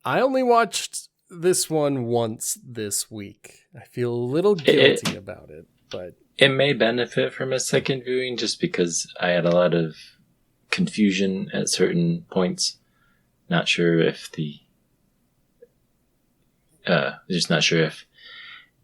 I only watched this one once this week. I feel a little guilty about it, but it may benefit from a second viewing just because I had a lot of confusion at certain points. Not sure if just not sure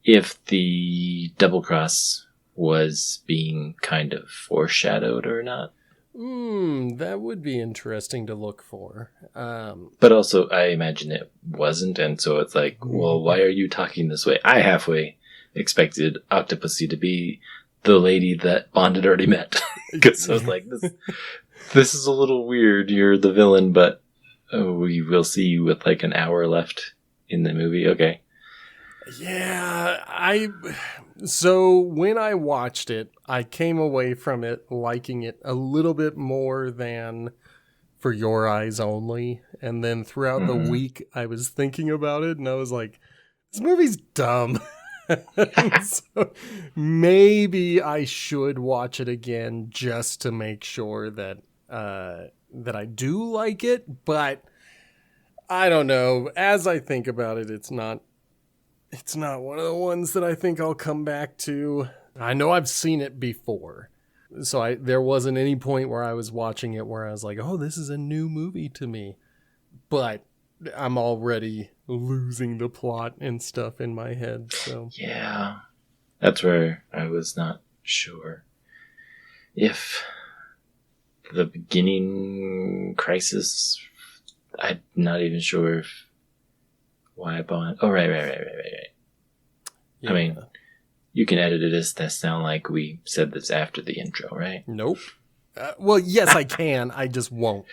if the double cross was being kind of foreshadowed or not. That would be interesting to look for. But also, I imagine it wasn't, and so it's like, well, why are you talking this way? I halfway expected Octopussy to be the lady that Bond had already met. Because I was like, this is a little weird. You're the villain, but we will see you with like an hour left in the movie. Okay. Yeah, so when I watched it, I came away from it liking it a little bit more than For Your Eyes Only. And then throughout the week, I was thinking about it and I was like, this movie's dumb. So maybe I should watch it again just to make sure that I do like it. But I don't know. As I think about it, it's not one of the ones that I think I'll come back to. I know I've seen it before. So there wasn't any point where I was watching it where I was like, oh, this is a new movie to me. But I'm already losing the plot and stuff in my head. So yeah, that's where I was not sure if the beginning crisis, I'm not even sure if why Bond. Oh, right. Yeah. I mean, you can edit it as that sound like we said this after the intro, right? Nope. Well, yes, I can. I just won't.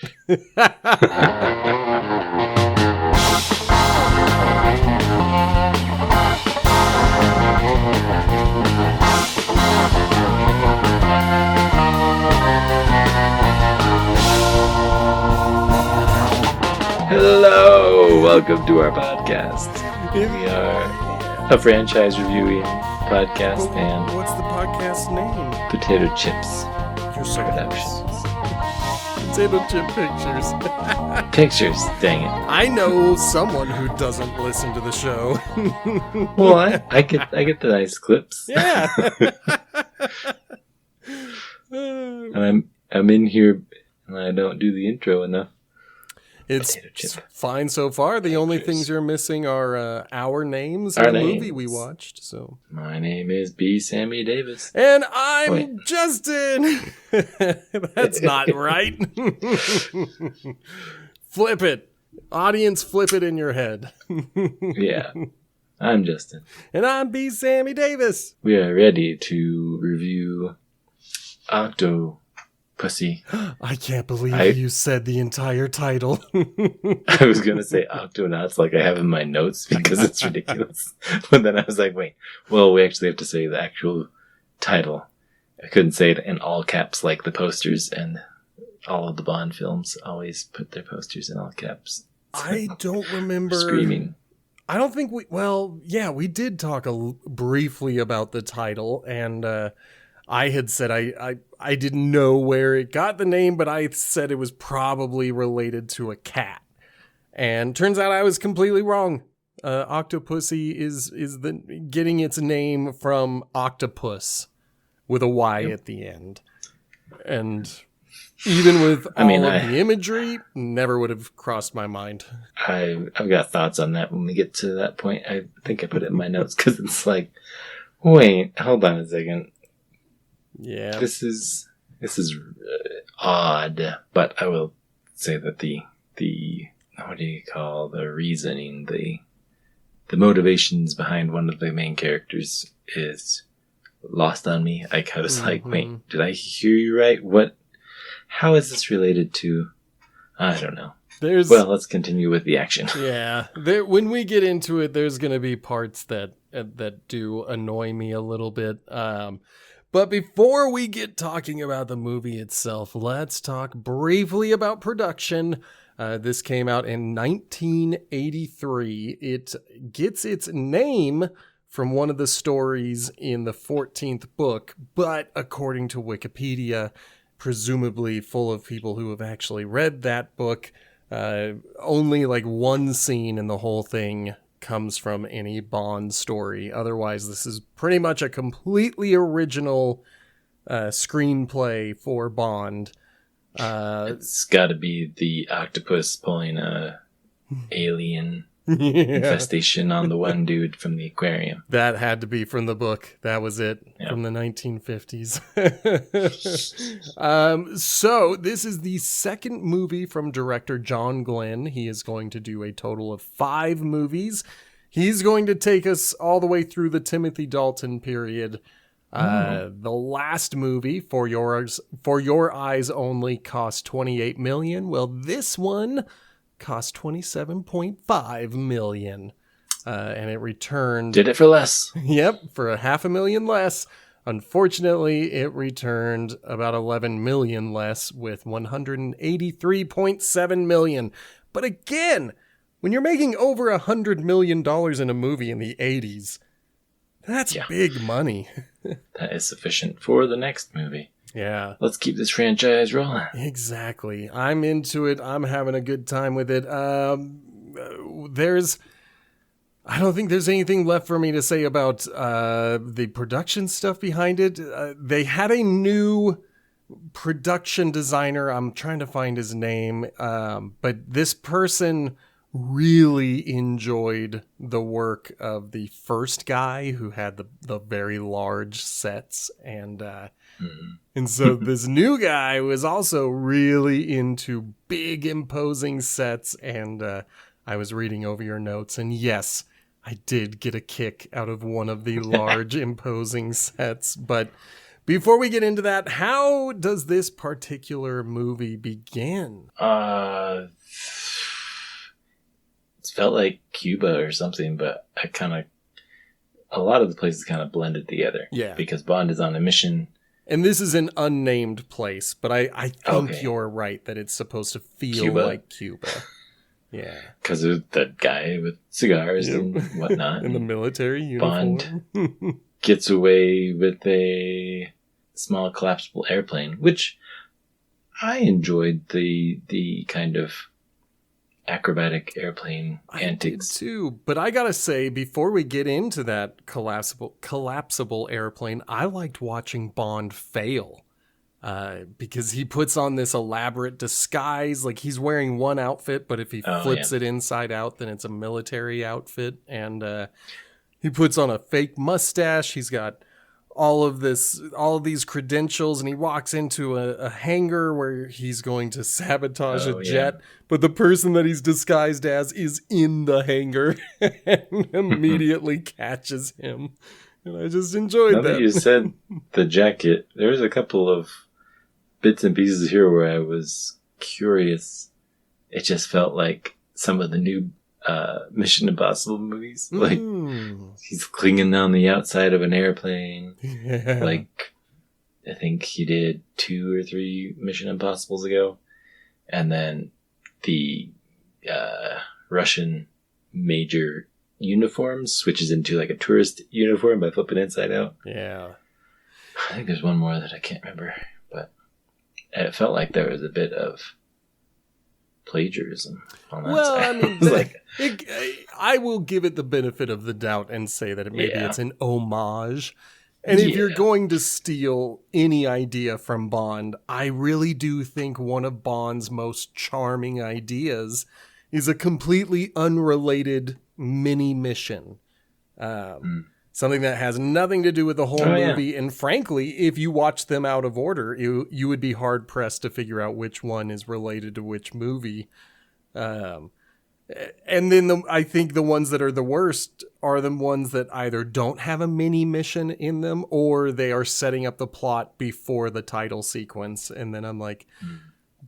Hello! Welcome to our podcast. We are a franchise reviewing podcast and... What's the podcast name? Potato Chips You're so Productions. Potato Chip Pictures. Pictures, dang it. I know someone who doesn't listen to the show. Well, I get the nice clips. Yeah. And I'm in here and I don't do the intro enough. It's fine so far. The only things you're missing are our names and the movie we watched. So my name is B. Sammy Davis. And I'm Justin. That's not right. Flip it. Audience, flip it in your head. Yeah. I'm Justin. And I'm B. Sammy Davis. We are ready to review Octopussy. I can't believe you said the entire title. I was going to say Octonauts like I have in my notes because it's ridiculous. But then I was like, wait, well, we actually have to say the actual title. I couldn't say it in all caps like the posters, and all of the Bond films always put their posters in all caps. So I don't remember. Screaming. I don't think we did talk briefly about the title, and I had said I didn't know where it got the name, but I said it was probably related to a cat. And turns out I was completely wrong. Octopussy is getting its name from octopus with a Y at the end. And even with all of the imagery, never would have crossed my mind. I've got thoughts on that when we get to that point. I think I put it in my notes because it's like, wait, hold on a second. Yeah, this is odd, but I will say that the what do you call the reasoning, the motivations behind one of the main characters is lost on me. I was like, wait, did I hear you right? What? How is this related to? I don't know. Well, let's continue with the action. Yeah, when we get into it, there's going to be parts that do annoy me a little bit. But before we get talking about the movie itself, let's talk briefly about production. This came out in 1983. It gets its name from one of the stories in the 14th book, but according to Wikipedia, presumably full of people who have actually read that book, Only like one scene in the whole thing comes from any Bond story. Otherwise, this is pretty much a completely original screenplay for Bond. It's got to be the octopus pulling a alien infestation on the one dude from the aquarium. That had to be from the book. That was it. Yep. From the 1950s. So this is the second movie from director John Glenn. He is going to do a total of 5 movies. He's going to take us all the way through the Timothy Dalton period. The last movie, For Your Eyes Only, cost $28 million. Well, this one cost $27.5 million. And it returned... Did it for less. Yep, for $500,000 less. Unfortunately, it returned about $11 million less with $183.7 million. But again, when you're making over $100 million in a movie in the 80s, that's big money. That is sufficient for the next movie. Yeah. Let's keep this franchise rolling. Exactly. I'm into it. I'm having a good time with it. I don't think there's anything left for me to say about the production stuff behind it. They had a new production designer. I'm trying to find his name. But this person really enjoyed the work of the first guy who had the very large sets, and so this new guy was also really into big imposing sets. And I was reading over your notes, and yes, I did get a kick out of one of the large imposing sets. But before we get into that, how does this particular movie begin? It felt like Cuba or something, but a lot of the places kind of blended together. Yeah. Because Bond is on a mission. And this is an unnamed place, but I think you're right that it's supposed to feel Cuba? like Cuba. Yeah. Because of that guy with cigars and whatnot. In the military uniform. Bond gets away with a small collapsible airplane, which I enjoyed the kind of acrobatic airplane antics. I did too, but I gotta say, before we get into that collapsible airplane, I liked watching Bond fail. Because he puts on this elaborate disguise, like he's wearing one outfit, but if he flips it inside out, then it's a military outfit. And he puts on a fake mustache. He's got all of these credentials, and he walks into a hangar where he's going to sabotage a jet. But the person that he's disguised as is in the hangar and immediately catches him. And I just enjoyed that. Now that you said the jacket, there's a couple of bits and pieces here where I was curious. It just felt like some of the new Mission Impossible movies. Like, he's clinging on the outside of an airplane. Yeah. Like, I think he did 2 or 3 Mission Impossibles ago. And then the Russian major uniform switches into like a tourist uniform by flipping inside out. Yeah. I think there's one more that I can't remember, but it felt like there was a bit of plagiarism on that side. I mean, I will give it the benefit of the doubt and say that maybe it's an homage. And if you're going to steal any idea from Bond, I really do think one of Bond's most charming ideas is a completely unrelated mini mission. Something that has nothing to do with the whole movie. Yeah. And frankly, if you watch them out of order, you would be hard pressed to figure out which one is related to which movie. And then I think the ones that are the worst are the ones that either don't have a mini mission in them, or they are setting up the plot before the title sequence. And then I'm like,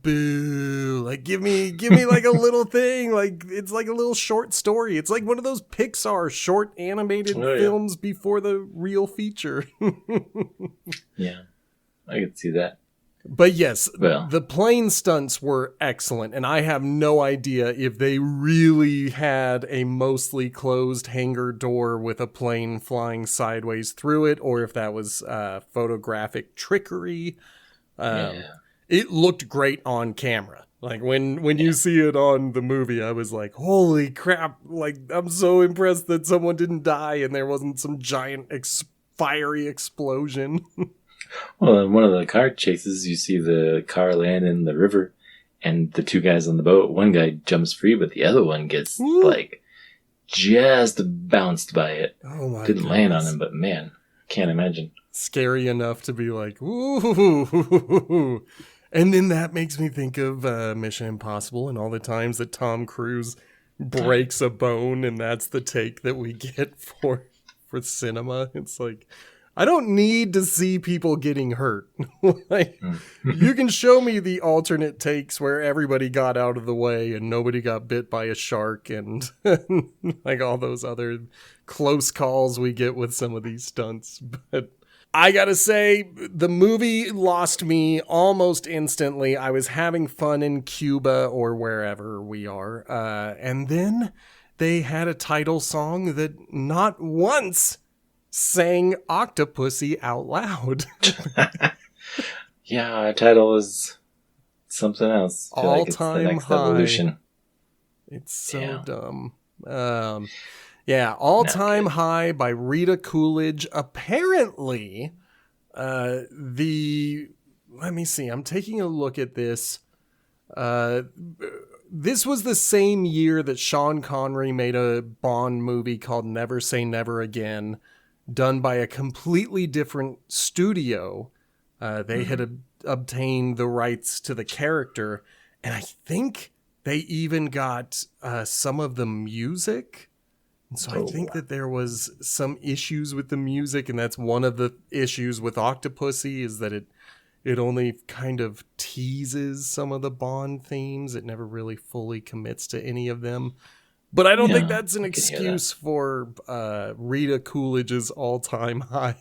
boo, like give me like a little thing, like it's like a little short story. It's like one of those Pixar short animated films before the real feature. Yeah, I could see that. But yes, the plane stunts were excellent, and I have no idea if they really had a mostly closed hangar door with a plane flying sideways through it, or if that was photographic trickery. It looked great on camera. Like when you see it on the movie, I was like, holy crap. Like, I'm so impressed that someone didn't die and there wasn't some giant fiery explosion. Well, in one of the car chases, you see the car land in the river and the two guys on the boat. One guy jumps free, but the other one gets, like, just bounced by it. Oh my Didn't land on him, but man, can't imagine. Scary enough to be like, ooh. And then that makes me think of Mission Impossible and all the times that Tom Cruise breaks a bone, and that's the take that we get for cinema. It's like, I don't need to see people getting hurt. Like, you can show me the alternate takes where everybody got out of the way and nobody got bit by a shark and like all those other close calls we get with some of these stunts. But I gotta say, the movie lost me almost instantly. I was having fun in Cuba or wherever we are. And then they had a title song that not once sang Octopussy out loud. Yeah, our title is something else. I feel All like it's time the next high. Evolution. It's so dumb. All Time High by Rita Coolidge. Apparently, let me see. I'm taking a look at this. This was the same year that Sean Connery made a Bond movie called Never Say Never Again, done by a completely different studio. They had obtained the rights to the character, and I think they even got some of the music. And so I think that there was some issues with the music, and that's one of the issues with Octopussy, is that it only kind of teases some of the Bond themes. It never really fully commits to any of them. But I don't think that's an excuse for Rita Coolidge's All Time High.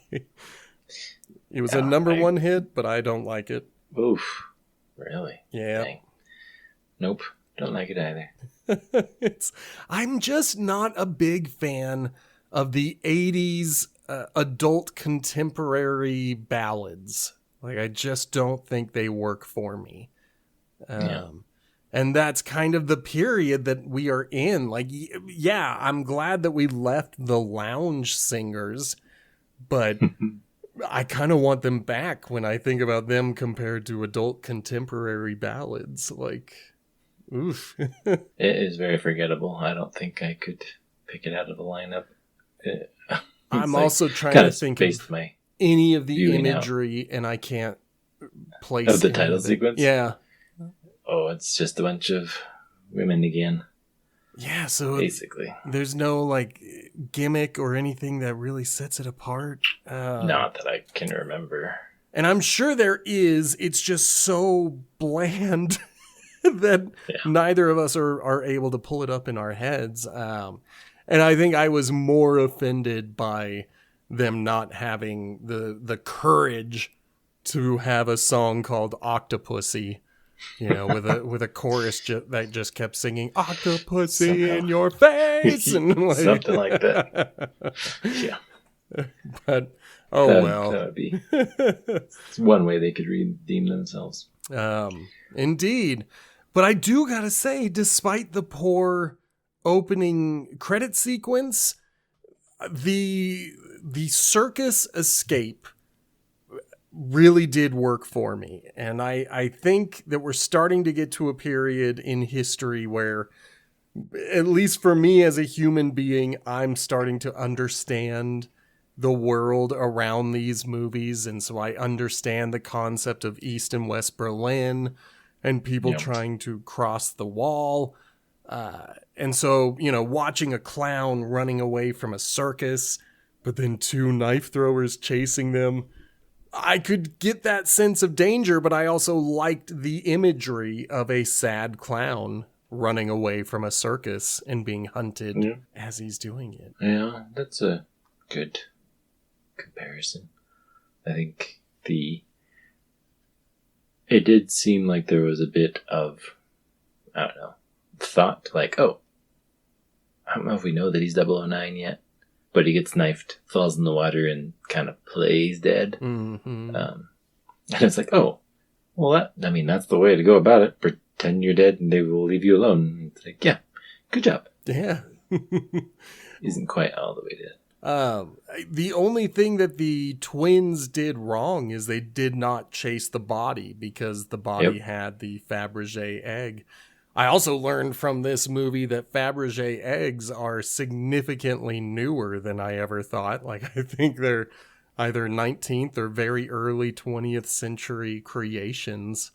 It was a number one hit, but I don't like it. Oof. Really? Yeah. Dang. Nope. Don't like it either. I'm just not a big fan of the 80s adult contemporary ballads. Like, I just don't think they work for me. And that's kind of the period that we are in. Like, yeah, I'm glad that we left the lounge singers, but I kind of want them back when I think about them compared to adult contemporary ballads. Like, oof. It is very forgettable. I don't think I could pick it out of the lineup. I'm also trying to think of any of the imagery, and I can't place of the title sequence. Yeah. Oh, it's just a bunch of women again. Yeah, so basically, there's no like gimmick or anything that really sets it apart. Not that I can remember. And I'm sure there is. It's just so bland that neither of us are able to pull it up in our heads. And I think I was more offended by them not having the courage to have a song called Octopussy, you know, with a chorus that just kept singing Octopussy in your face and like, something like that. Yeah, but that would be it's one way they could redeem themselves. Indeed, but I do gotta say, despite the poor opening credit sequence, the circus escape really did work for me. And I think that we're starting to get to a period in history where, at least for me as a human being, I'm starting to understand the world around these movies. And so I understand the concept of East and West Berlin and people trying to cross the wall. And so, you know, watching a clown running away from a circus, but then two knife throwers chasing them, I could get that sense of danger, but I also liked the imagery of a sad clown running away from a circus and being hunted as he's doing it. Yeah, that's a good comparison. I think it did seem like there was a bit of, I don't know, thought, like, oh, I don't know if we know that he's 009 yet, but he gets knifed, falls in the water, and kind of plays dead. Mm-hmm. And it's like, oh, well, that's the way to go about it. pretend you're dead and they will leave you alone. It's like, yeah, good job. Yeah. Isn't quite all the way dead. The only thing that the twins did wrong is they did not chase the body because the body had the Fabergé egg. I also learned from this movie that Fabergé eggs are significantly newer than I ever thought. Like, I think they're either 19th or very early 20th century creations.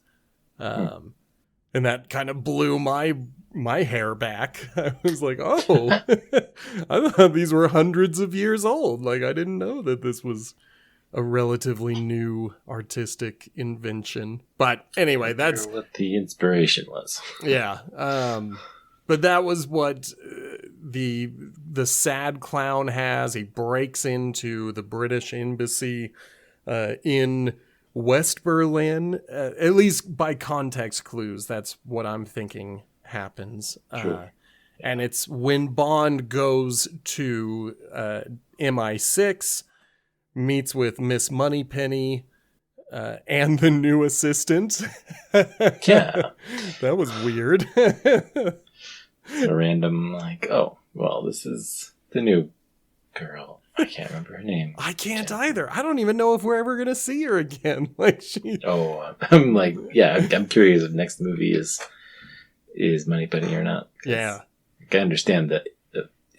And that kind of blew my hair back. I was like, oh, I thought these were hundreds of years old. Like, I didn't know that this was a relatively new artistic invention. But anyway, that's what the inspiration was. Yeah. But that was what the sad clown has. He breaks into the British embassy in West Berlin, at least by context clues. That's what I'm thinking happens. Sure. And it's when Bond goes to MI6, meets with Miss Moneypenny and the new assistant. Yeah. That was weird. A random, like, oh, well, this is the new girl. I can't remember her name. I can't either. I don't even know if we're ever going to see her again. Like, Oh, I'm like, yeah, I'm curious if next movie is Moneypenny or not. Yeah. I understand the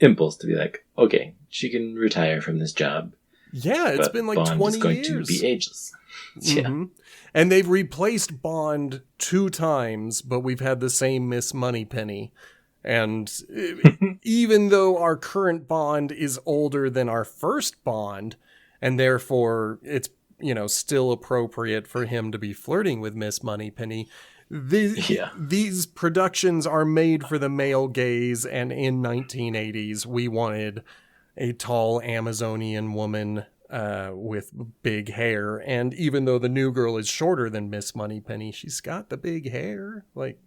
impulse to be like, okay, she can retire from this job. Yeah, it's been like Bond 20 is going years. to be ageless. Mm-hmm. Yeah. And they've replaced Bond 2 times, but we've had the same Miss Moneypenny. And even though our current Bond is older than our first Bond, and therefore it's, still appropriate for him to be flirting with Miss Moneypenny, these productions are made for the male gaze, and in 1980s, we wanted a tall Amazonian woman with big hair. And even though the new girl is shorter than Miss Moneypenny, she's got the big hair. Like,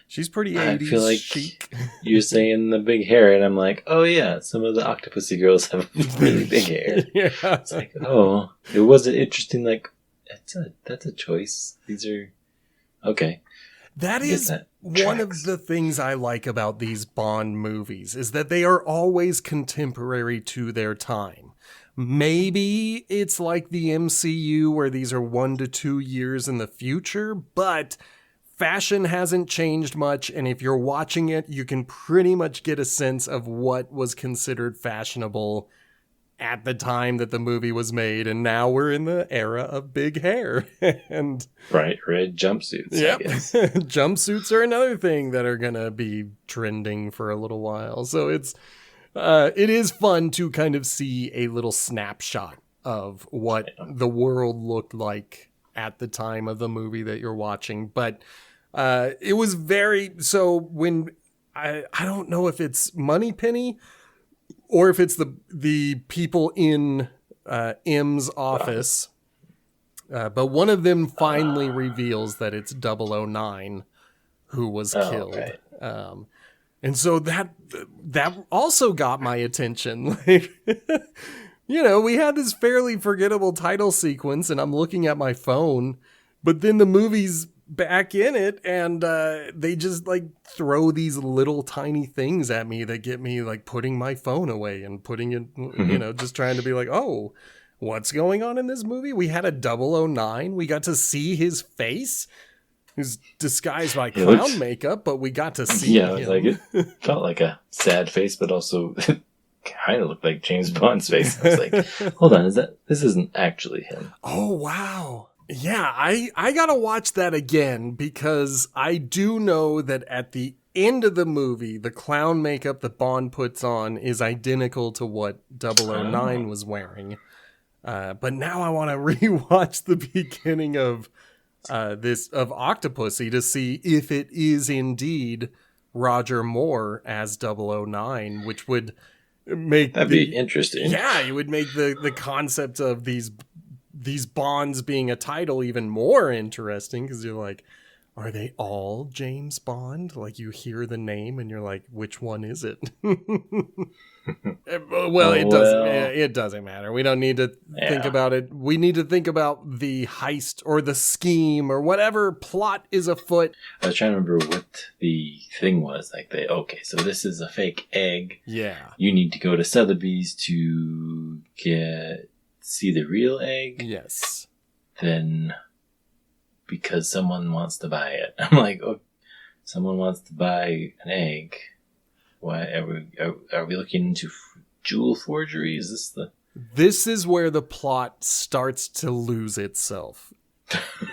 she's pretty 80s I feel like chic. You're saying the big hair, and I'm like, oh yeah, some of the Octopussy girls have really big hair. Yeah. It's like, oh, it wasn't interesting. Like, that's a choice. These are okay. That is one of the things I like about these Bond movies, is that they are always contemporary to their time. Maybe it's like the MCU where these are 1 to 2 years in the future, but fashion hasn't changed much, and if you're watching it, you can pretty much get a sense of what was considered fashionable at the time that the movie was made, and now we're in the era of big hair. And bright red jumpsuits. Yep. I guess. Jumpsuits are another thing that are gonna be trending for a little while. So it is fun to kind of see a little snapshot of what the world looked like at the time of the movie that you're watching. But it was so when I don't know if it's Moneypenny or if it's the people in M's office, but one of them finally reveals that it's 009 who was killed. Right. And so that also got my attention. Like, we had this fairly forgettable title sequence, and I'm looking at my phone, but then the movie's back in it, and they just like throw these little tiny things at me that get me like putting my phone away and putting it, just trying to be like, oh, what's going on in this movie? We had a 009. We got to see his face. Who's disguised by clown makeup, but we got to see him. Yeah, like it felt like a sad face, but also kind of looked like James Bond's face. I was like, hold on, this isn't actually him? Oh, wow. Yeah, I gotta watch that again, because I do know that at the end of the movie, the clown makeup that Bond puts on is identical to what 009 was wearing. But now I want to rewatch the beginning of Octopussy to see if it is indeed Roger Moore as 009, which would make be interesting. Yeah, it would make the concept of these Bonds being a title even more interesting, because you're like, are they all James Bond? Like, you hear the name and you're like, which one is it? Well, it doesn't matter. We don't need to think about it. We need to think about the heist or the scheme or whatever plot is afoot. I was trying to remember what the thing was. Like, so this is a fake egg. Yeah. You need to go to Sotheby's to see the real egg. Yes. Then, because someone wants to buy it. I'm like, oh, someone wants to buy an egg. Why are we looking into jewel forgery? This is where the plot starts to lose itself.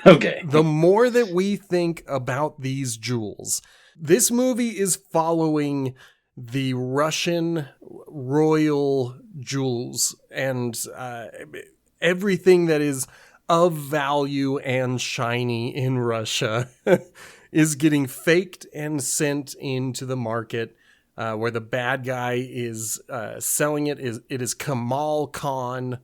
Okay. The more that we think about these jewels, this movie is following the Russian royal jewels and everything that is of value and shiny in Russia is getting faked and sent into the market. Where the bad guy is selling it is Kamal Khan.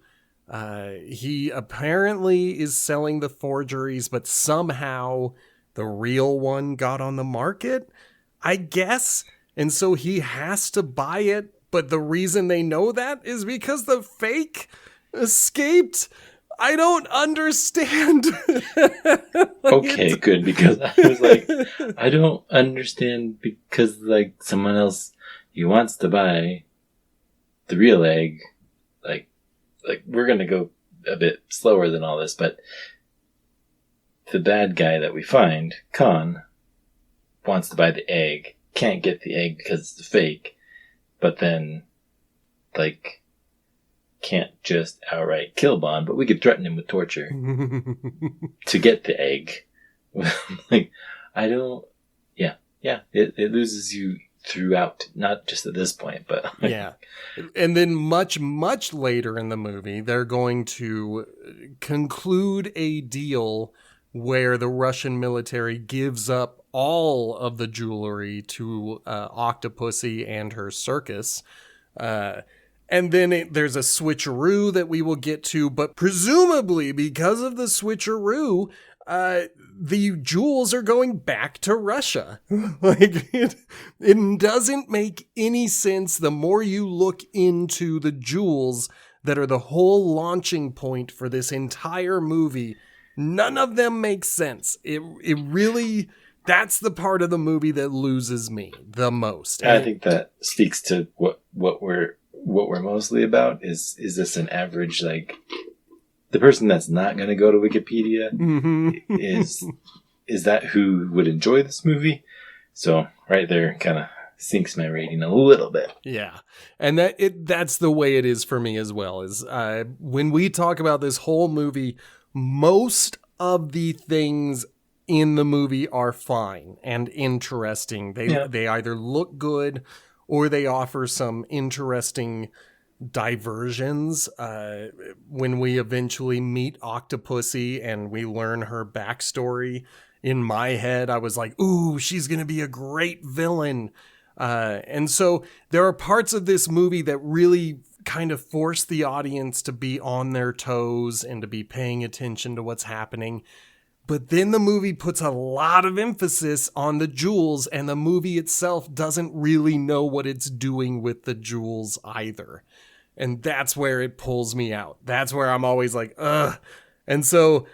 He apparently is selling the forgeries, but somehow the real one got on the market, I guess. And so he has to buy it. But the reason they know that is because the fake escaped. I don't understand. Okay, good, because I was like, I don't understand because, like, someone else, he wants to buy the real egg. Like we're going to go a bit slower than all this, but the bad guy that we find, Khan, wants to buy the egg, can't get the egg because it's a fake, but then, like, can't just outright kill Bond, but we could threaten him with torture to get the egg. Like, I don't... Yeah. It loses you throughout, not just at this point, but... Yeah. And then much, much later in the movie, they're going to conclude a deal where the Russian military gives up all of the jewelry to Octopussy and her circus. And then there's a switcheroo that we will get to, but presumably because of the switcheroo, the jewels are going back to Russia. Like, it doesn't make any sense the more you look into the jewels that are the whole launching point for this entire movie. None of them make sense. It really, that's the part of the movie that loses me the most. I think that speaks to what we're mostly about is this an average, like, the person that's not going to go to Wikipedia is that who would enjoy this movie? So right there kind of sinks my rating a little bit. Yeah. And that's the way it is for me as well, is when we talk about this whole movie, most of the things in the movie are fine and interesting. They either look good or they offer some interesting diversions. When we eventually meet Octopussy and we learn her backstory, in my head, I was like, ooh, she's going to be a great villain. And so there are parts of this movie that really kind of force the audience to be on their toes and to be paying attention to what's happening. But then the movie puts a lot of emphasis on the jewels, and the movie itself doesn't really know what it's doing with the jewels either. And that's where it pulls me out. That's where I'm always like, ugh. And so,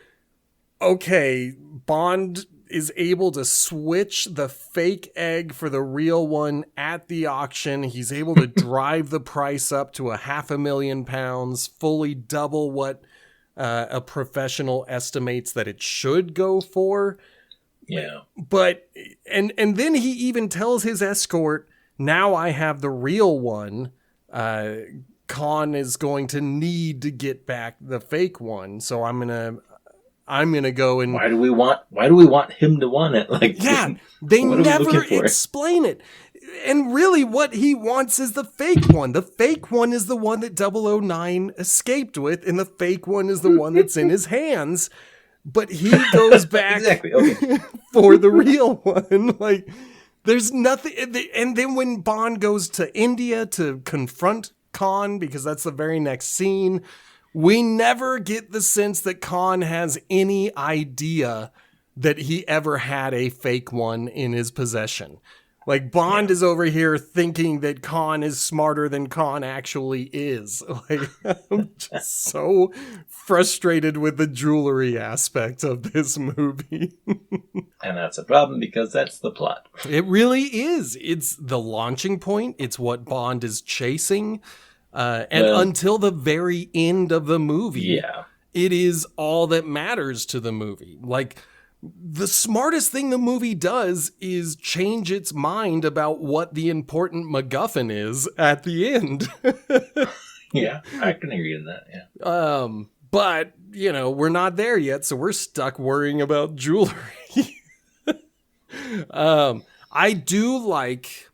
okay, Bond is able to switch the fake egg for the real one at the auction. He's able to drive the price up to £500,000, fully double what a professional estimates that it should go for. Yeah. But, and then he even tells his escort, now I have the real one. Khan is going to need to get back the fake one. So I'm gonna go and... Why do we want him to want it? Like, yeah, they never explain it. And really what he wants is the fake one. The fake one is the one that 009 escaped with, and the fake one is the one that's in his hands. But he goes back for the real one. Like, there's nothing. And then when Bond goes to India to confront Khan, because that's the very next scene, we never get the sense that Khan has any idea that he ever had a fake one in his possession. Like, Bond is over here thinking that Khan is smarter than Khan actually is. Like, I'm just so frustrated with the jewelry aspect of this movie. And that's a problem because that's the plot. It really is. It's the launching point. It's what Bond is chasing. Until the very end of the movie, it is all that matters to the movie. Like, the smartest thing the movie does is change its mind about what the important MacGuffin is at the end. Yeah, I can agree with that, yeah. But, you know, we're not there yet, so we're stuck worrying about jewelry. I don't like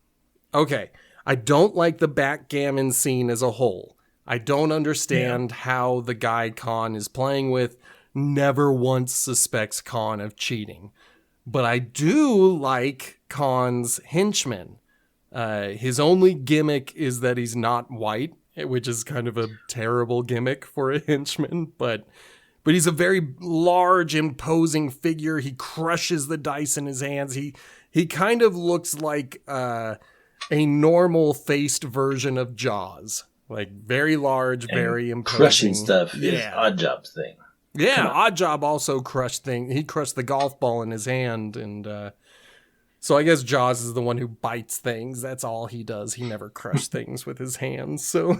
the backgammon scene as a whole. I don't understand how the guy Khan is playing with never once suspects Khan of cheating. But I do like Khan's henchman. His only gimmick is that he's not white, which is kind of a terrible gimmick for a henchman, but he's a very large, imposing figure. He crushes the dice in his hands. He kind of looks like a normal-faced version of Jaws. Like, very large, and very imposing. Crushing stuff is Oddjob's thing. Yeah, Oddjob also crushed things. He crushed the golf ball in his hand, and so I guess Jaws is the one who bites things. That's all he does. He never crushes things with his hands. So,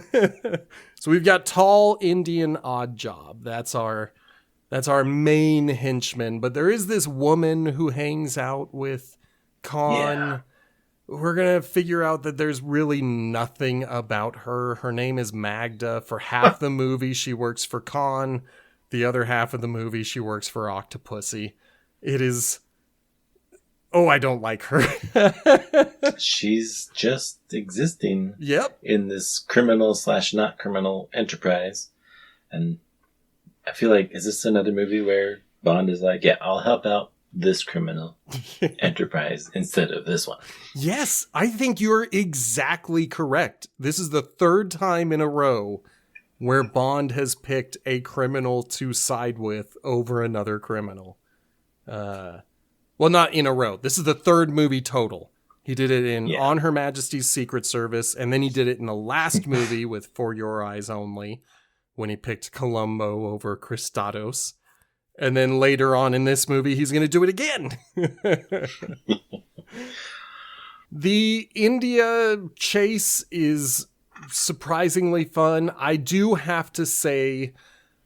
so we've got tall Indian Oddjob. That's our main henchman. But there is this woman who hangs out with Khan. Yeah. We're going to figure out that there's really nothing about her. Her name is Magda. For half the movie, she works for Khan. The other half of the movie, she works for Octopussy. It is... Oh, I don't like her. She's just existing in this criminal/not criminal enterprise. And I feel like, is this another movie where Bond is like, yeah, I'll help out this criminal enterprise instead of this one? Yes, I think you're exactly correct. This is the third time in a row where Bond has picked a criminal to side with over another criminal. Well, not in a row. This is the third movie total. He did it in On Her Majesty's Secret Service, and then he did it in the last movie with For Your Eyes Only, when he picked Columbo over Christados. And then later on in this movie, he's going to do it again. The India chase is surprisingly fun. I do have to say,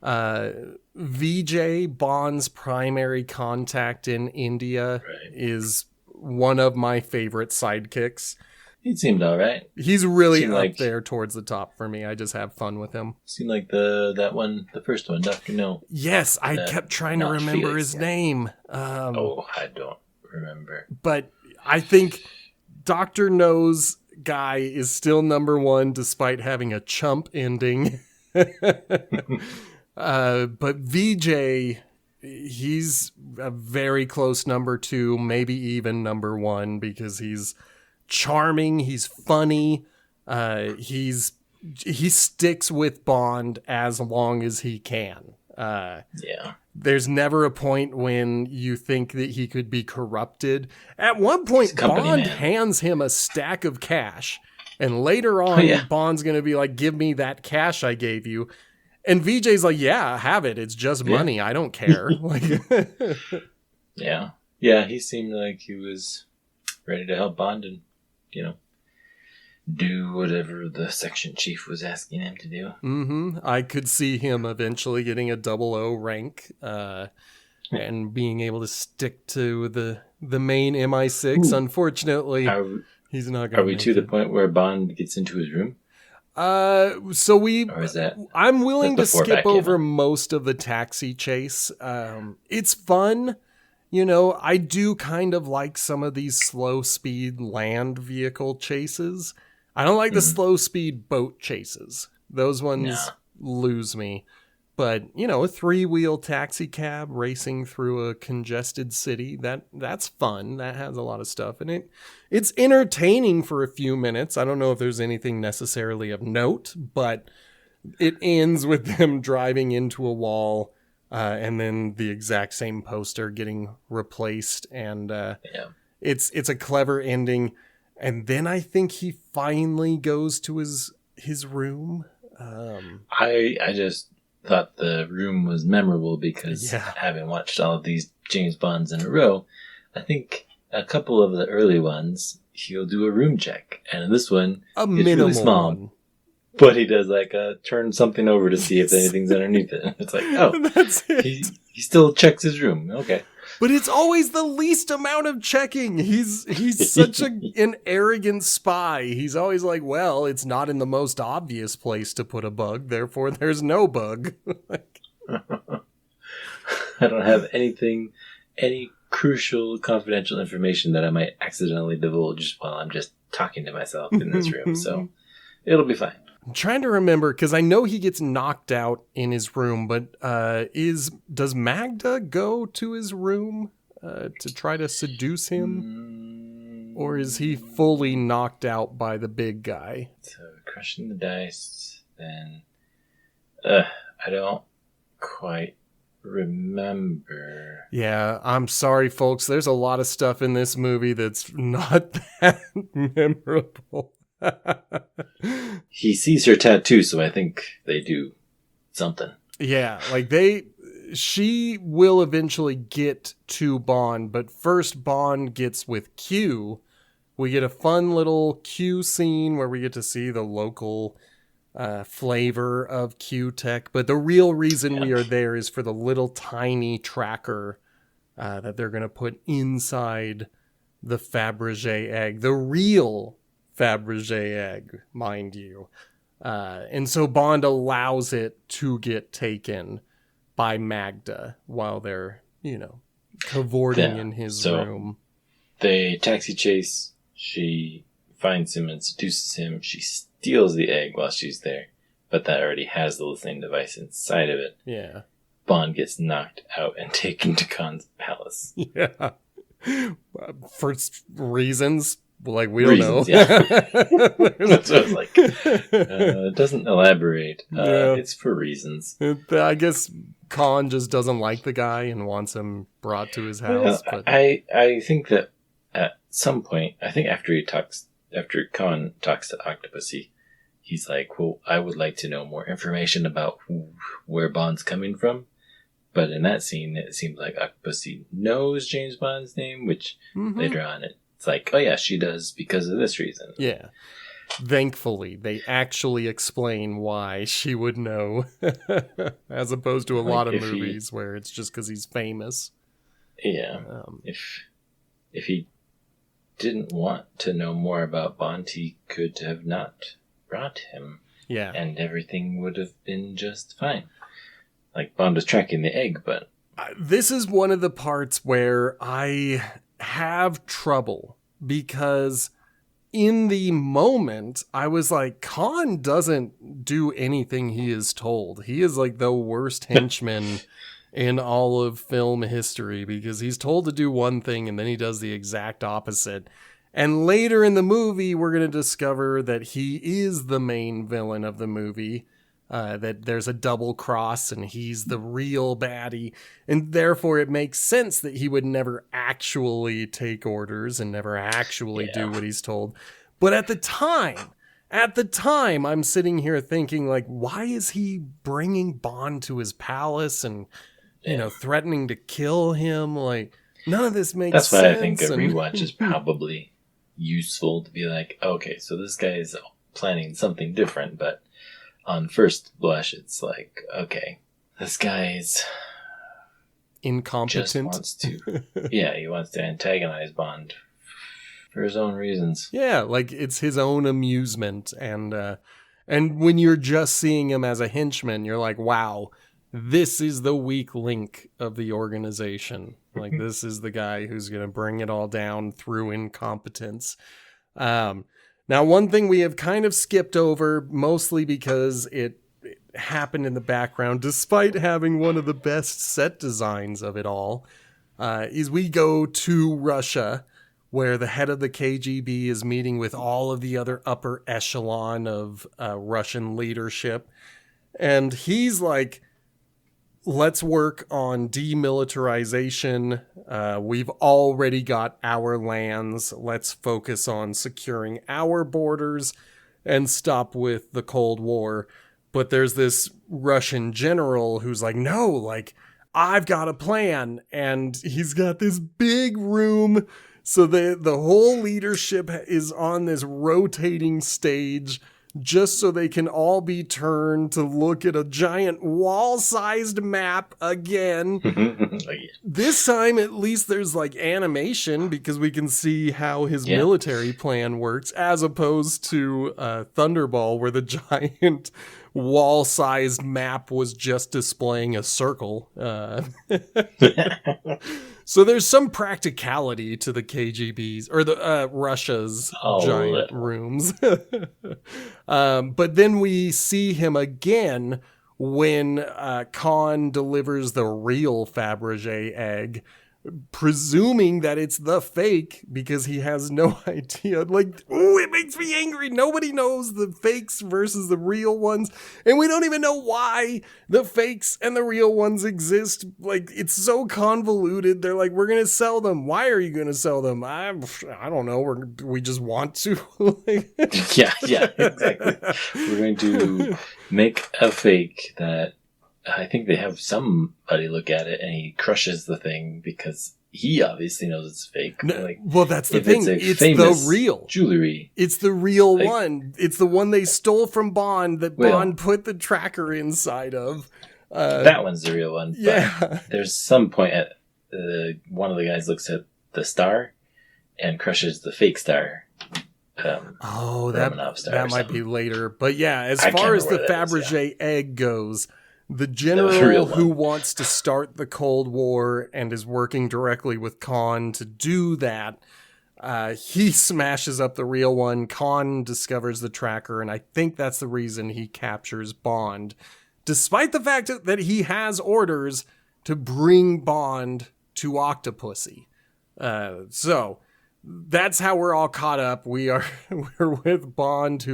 Vijay, Bond's primary contact in India, is one of my favorite sidekicks. He seemed all right. He's really up there towards the top for me. I just have fun with him. Seemed like the first one, Dr. No. Yes, I kept trying to remember Felix, his name. I don't remember. But I think Dr. No's guy is still number one despite having a chump ending. But Vijay, he's a very close number two, maybe even number one, because he's charming, he's funny, he sticks with Bond as long as he can. There's never a point when you think that he could be corrupted. At one point, Bond hands him a stack of cash, and later on, Bond's going to be like, give me that cash I gave you. And Vijay's like, yeah, have it. It's just money. I don't care. He seemed like he was ready to help Bond and, do whatever the section chief was asking him to do. Mm-hmm. I could see him eventually getting a 00 rank and being able to stick to the main MI6. Ooh. Unfortunately, he's not going to. Are we to the point where Bond gets into his room? I'm willing to skip over most of the taxi chase. It's fun. I do kind of like some of these slow speed land vehicle chases. I don't like the slow speed boat chases. Those ones lose me. But, a 3-wheel taxi cab racing through a congested city, that's fun. That has a lot of stuff. And it's entertaining for a few minutes. I don't know if there's anything necessarily of note, but it ends with them driving into a wall, and then the exact same poster getting replaced, and it's a clever ending. And then I think he finally goes to his room. I just thought the room was memorable because having watched all of these James Bonds in a row, I think a couple of the early ones he'll do a room check, and in this one it's really small. One. But he does turn something over to see if anything's underneath it. It's like, oh, that's it. He still checks his room. Okay. But it's always the least amount of checking. He's such an arrogant spy. He's always like, well, it's not in the most obvious place to put a bug, therefore there's no bug. I don't have any crucial confidential information that I might accidentally divulge while I'm just talking to myself in this room. So it'll be fine. I'm trying to remember, because I know he gets knocked out in his room, but does Magda go to his room to try to seduce him? Or is he fully knocked out by the big guy? So, crushing the dice, then... I don't quite remember. Yeah, I'm sorry, folks. There's a lot of stuff in this movie that's not that memorable. He sees her tattoo, so I think they do something. Yeah, she will eventually get to Bond, but first Bond gets with Q. We get a fun little Q scene where we get to see the local flavor of Q tech, but the real reason we are there is for the little tiny tracker that they're going to put inside the Fabergé egg. The real Fabergé egg, mind you. And so Bond allows it to get taken by Magda while they're, cavorting in his room. They taxi chase. She finds him and seduces him. She steals the egg while she's there, but that already has the listening device inside of it. Yeah. Bond gets knocked out and taken to Khan's palace. Yeah. For reasons... we don't know. Yeah. That's what I was like. It doesn't elaborate. It's for reasons. I guess Khan just doesn't like the guy and wants him brought to his house. Well, I think that at some point, I think after Khan talks to Octopussy, he's like, well, I would like to know more information about where Bond's coming from. But in that scene, it seems like Octopussy knows James Bond's name, which later on it's like, oh yeah, she does because of this reason. Yeah. Thankfully, they actually explain why she would know, as opposed to a lot of movies where it's just because he's famous. Yeah. If he didn't want to know more about Bond, he could have not brought him. Yeah. And everything would have been just fine. Bond was tracking the egg, but... This is one of the parts where I have trouble, because in the moment I was like, Khan doesn't do anything he is told. He is the worst henchman in all of film history, because he's told to do one thing and then he does the exact opposite. And later in the movie, we're going to discover that he is the main villain of the movie. That there's a double cross and he's the real baddie, and therefore it makes sense that he would never actually take orders and never actually do what he's told. But at the time, I'm sitting here thinking, why is he bringing Bond to his palace and threatening to kill him? None of this makes sense. That's why I think a rewatch is probably useful, to be like, okay, so this guy is planning something different, but on first blush, it's like, okay, this guy's incompetent. Just wants to, he wants to antagonize Bond for his own reasons. Yeah, it's his own amusement, and when you're just seeing him as a henchman, you're like, wow, this is the weak link of the organization. This is the guy who's going to bring it all down through incompetence. Now, one thing we have kind of skipped over, mostly because it happened in the background, despite having one of the best set designs of it all, is we go to Russia, where the head of the KGB is meeting with all of the other upper echelon of Russian leadership. And he's let's work on demilitarization. We've already got our lands. Let's focus on securing our borders and stop with the Cold War. But there's this Russian general who's like, no, like, I've got a plan. And he's got this big room. So the whole leadership is on this rotating stage just so they can all be turned to look at a giant wall-sized map again. This time, at least there's like animation because we can see how his military plan works, as opposed to Thunderball, where the giant wall-sized map was just displaying a circle. So there's some practicality to the KGB's or the Russia's giant rooms. But then we see him again when Khan delivers the real Fabergé egg, presuming that it's the fake because he has no idea. Like, ooh, it makes me angry. Nobody knows the fakes versus the real ones. And we don't even know why the fakes and the real ones exist. Like, it's so convoluted. They're like, we're going to sell them. Why are you going to sell them? I don't know. We just want to. Yeah, exactly. We're going to make a fake that I think they have somebody look at it and he crushes the thing because he obviously knows it's fake. Like, well, that's the thing. It's the real jewelry. It's the real one. It's the one they stole from Bond that Bond put the tracker inside of. That one's the real one. Yeah. But there's some point at one of the guys looks at the star and crushes the fake star. That might be later. But yeah, as far as the Fabergé egg goes, the general who wants to start the Cold War and is working directly with Khan to do that, he smashes up the real one. Khan discovers the tracker, and I think that's the reason he captures Bond, despite the fact that he has orders to bring Bond to Octopussy. So that's how we're all caught up. We're with Bond,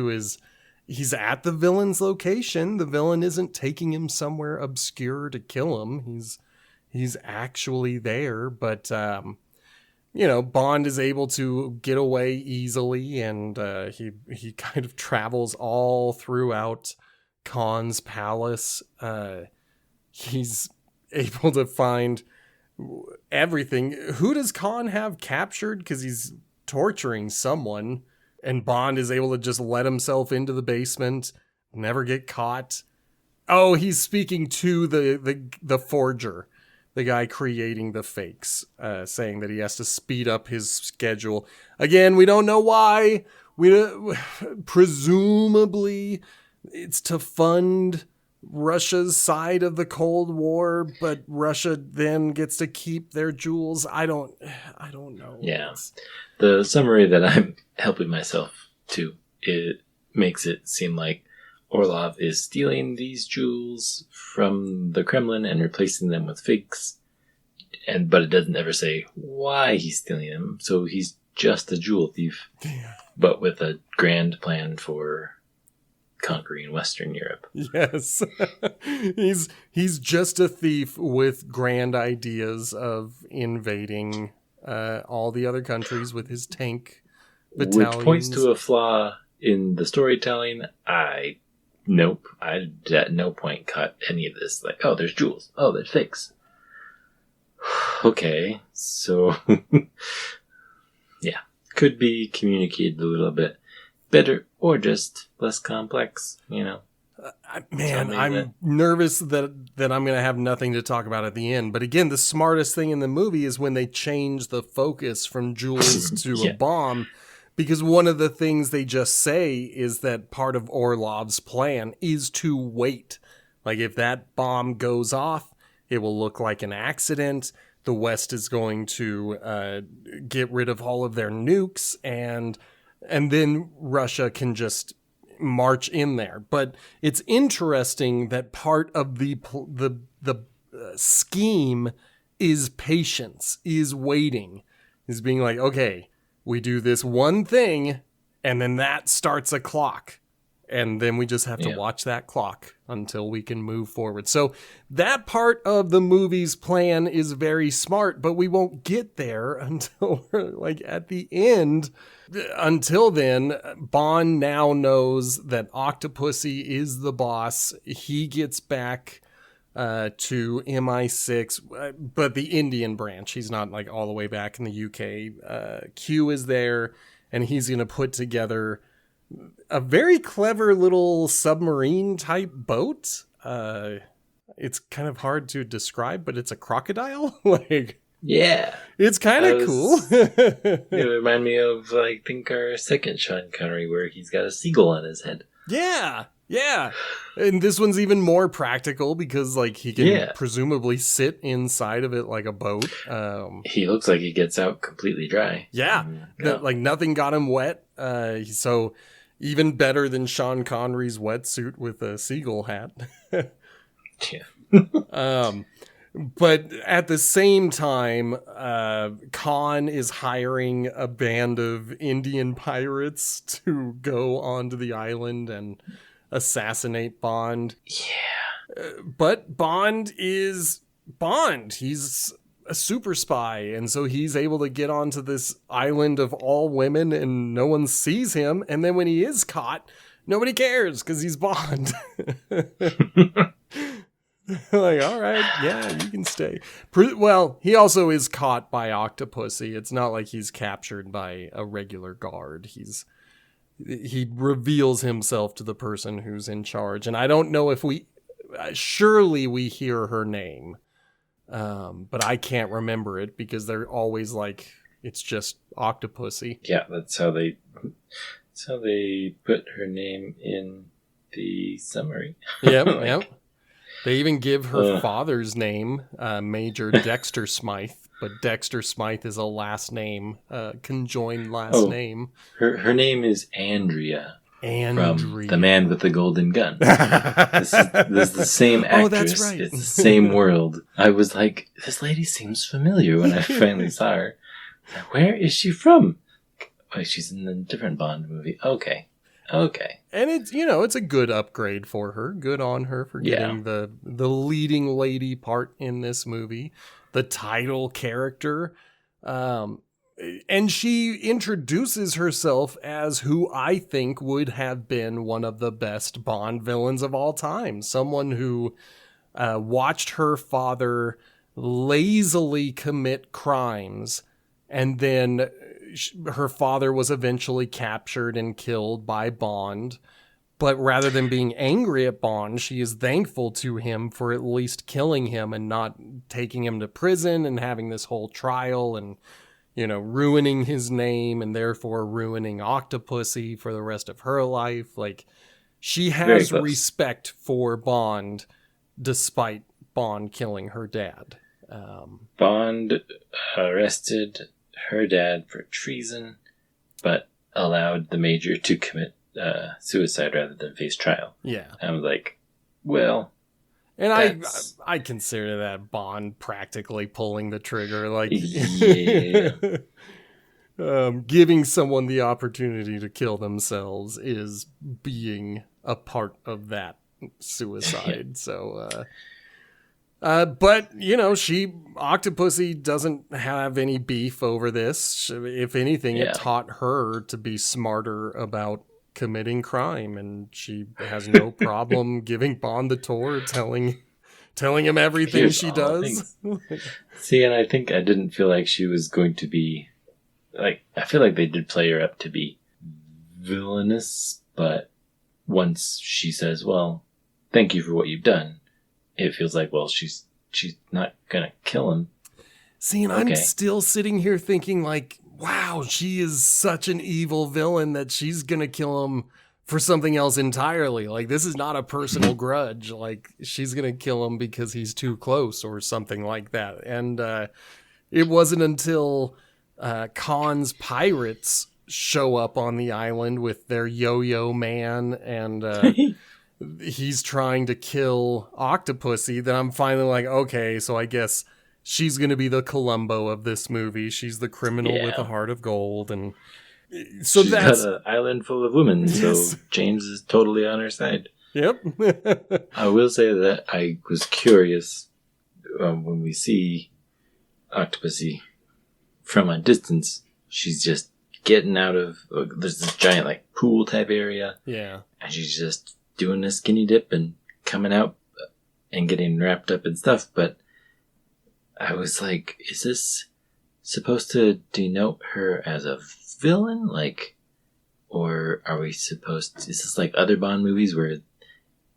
he's at the villain's location. The villain isn't taking him somewhere obscure to kill him. He's actually there, but Bond is able to get away easily, and he kind of travels all throughout Khan's palace. He's able to find everything. Who does Khan have captured? Because he's torturing someone. And Bond is able to just let himself into the basement, never get caught. Oh, he's speaking to the forger, the guy creating the fakes, saying that he has to speed up his schedule. Again, we don't know why. Presumably, it's to fund Russia's side of the Cold War, but Russia then gets to keep their jewels. I don't know. Yeah. The summary that I'm helping myself to, it makes it seem like Orlov is stealing these jewels from the Kremlin and replacing them with fakes, but it doesn't ever say why he's stealing them. So he's just a jewel thief, but with a grand plan for conquering Western Europe. Yes. he's just a thief with grand ideas of invading all the other countries with his tank battalions. Which points to a flaw in the storytelling. I at no point caught any of this. Like, oh, there's jewels. Oh, there's fakes. Okay, so yeah, could be communicated a little bit better or just less complex, I'm nervous that I'm going to have nothing to talk about at the end. But again, the smartest thing in the movie is when they change the focus from jewels to a bomb, because one of the things they just say is that part of Orlov's plan is to wait. Like, if that bomb goes off, it will look like an accident. The West is going to get rid of all of their nukes, and then Russia can just march in there. But it's interesting that part of the scheme is patience, is waiting, is being like, okay, we do this one thing, and then that starts a clock. And then we just have to watch that clock until we can move forward. So that part of the movie's plan is very smart, but we won't get there until we're like at the end. Until then, Bond now knows that Octopussy is the boss. He gets back to MI6, but the Indian branch. He's not like all the way back in the UK. Q is there, and he's going to put together a very clever little submarine type boat. It's kind of hard to describe, but it's a crocodile. Yeah. It's kind of cool. It reminded me of, I think, our second Sean Connery, where he's got a seagull on his head. Yeah. And this one's even more practical because, like, he can presumably sit inside of it like a boat. He looks like he gets out completely dry. Yeah. Like, nothing got him wet. So, even better than Sean Connery's wetsuit with a seagull hat. Yeah. But at the same time, Khan is hiring a band of Indian pirates to go onto the island and assassinate Bond. Yeah. But Bond is Bond. He's a super spy, and so he's able to get onto this island of all women and no one sees him. And then when he is caught, nobody cares because he's Bond. Like, all right, yeah, you can stay. Well, he also is caught by Octopussy. It's not like he's captured by a regular guard. He reveals himself to the person who's in charge. And I don't know if surely we hear her name. But I can't remember it because they're always like, it's just Octopussy. Yeah, that's how they put her name in the summary. Yep. They even give her father's name, Major Dexter Smythe, but Dexter Smythe is a last name, conjoined last name. Her name is Andrea. Andrea. From The Man with the Golden Gun. This is the same actress. Oh, that's right. It's the same world. I was like, this lady seems familiar when I finally saw her. Where is she from? Oh, she's in a different Bond movie. Okay. And it's a good upgrade for her. Good on her for getting the leading lady part in this movie. The title character. And she introduces herself as who I think would have been one of the best Bond villains of all time. Someone who watched her father lazily commit crimes, and then her father was eventually captured and killed by Bond. But rather than being angry at Bond, she is thankful to him for at least killing him and not taking him to prison and having this whole trial and, ruining his name and therefore ruining Octopussy for the rest of her life. Like, she has respect for Bond despite Bond killing her dad. Bond arrested her dad for treason, but allowed the Major to commit suicide rather than face trial. Yeah. I was like, well... And I consider that Bond practically pulling the trigger. Like, giving someone the opportunity to kill themselves is being a part of that suicide. So... but, Octopussy doesn't have any beef over this. If anything, it taught her to be smarter about committing crime, and she has no problem giving Bond the tour, telling him everything she does. See, and I didn't feel like she was going to be... Like, I feel like they did play her up to be villainous, but once she says, well, thank you for what you've done, it feels like, well, she's not gonna kill him. See, and I'm still sitting here thinking, like, wow, she is such an evil villain that she's gonna kill him for something else entirely. Like, this is not a personal grudge. Like, she's gonna kill him because he's too close or something like that. And it wasn't until Khan's pirates show up on the island with their yo-yo man and... he's trying to kill Octopussy, then I'm finally like, okay, so I guess she's going to be the Columbo of this movie. She's the criminal with a heart of gold. And So she's that's got an island full of women, Yes. so James is totally on her side. Yep. I will say that I was curious when we see Octopussy from a distance. She's just getting out of... There's this giant like pool type area. Yeah. And she's just doing a skinny dip and coming out and getting wrapped up in stuff. But I was like, is this supposed to denote her as a villain? Like, or are we supposed to... Is this like other Bond movies where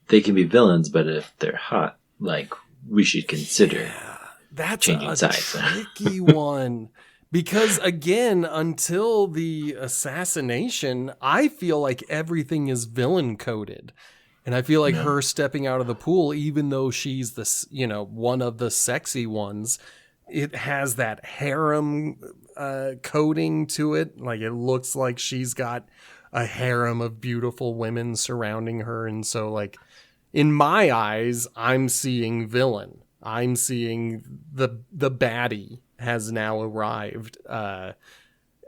they can be villains, but if they're hot, like, we should consider That's changing a sides. tricky one. Because, again, until the assassination, I feel like everything is villain-coded. And I feel like her stepping out of the pool, even though she's one of the sexy ones, it has that harem coding to it. Like, it looks like she's got a harem of beautiful women surrounding her. And so, like, in my eyes, I'm seeing villain. I'm seeing the baddie has now arrived.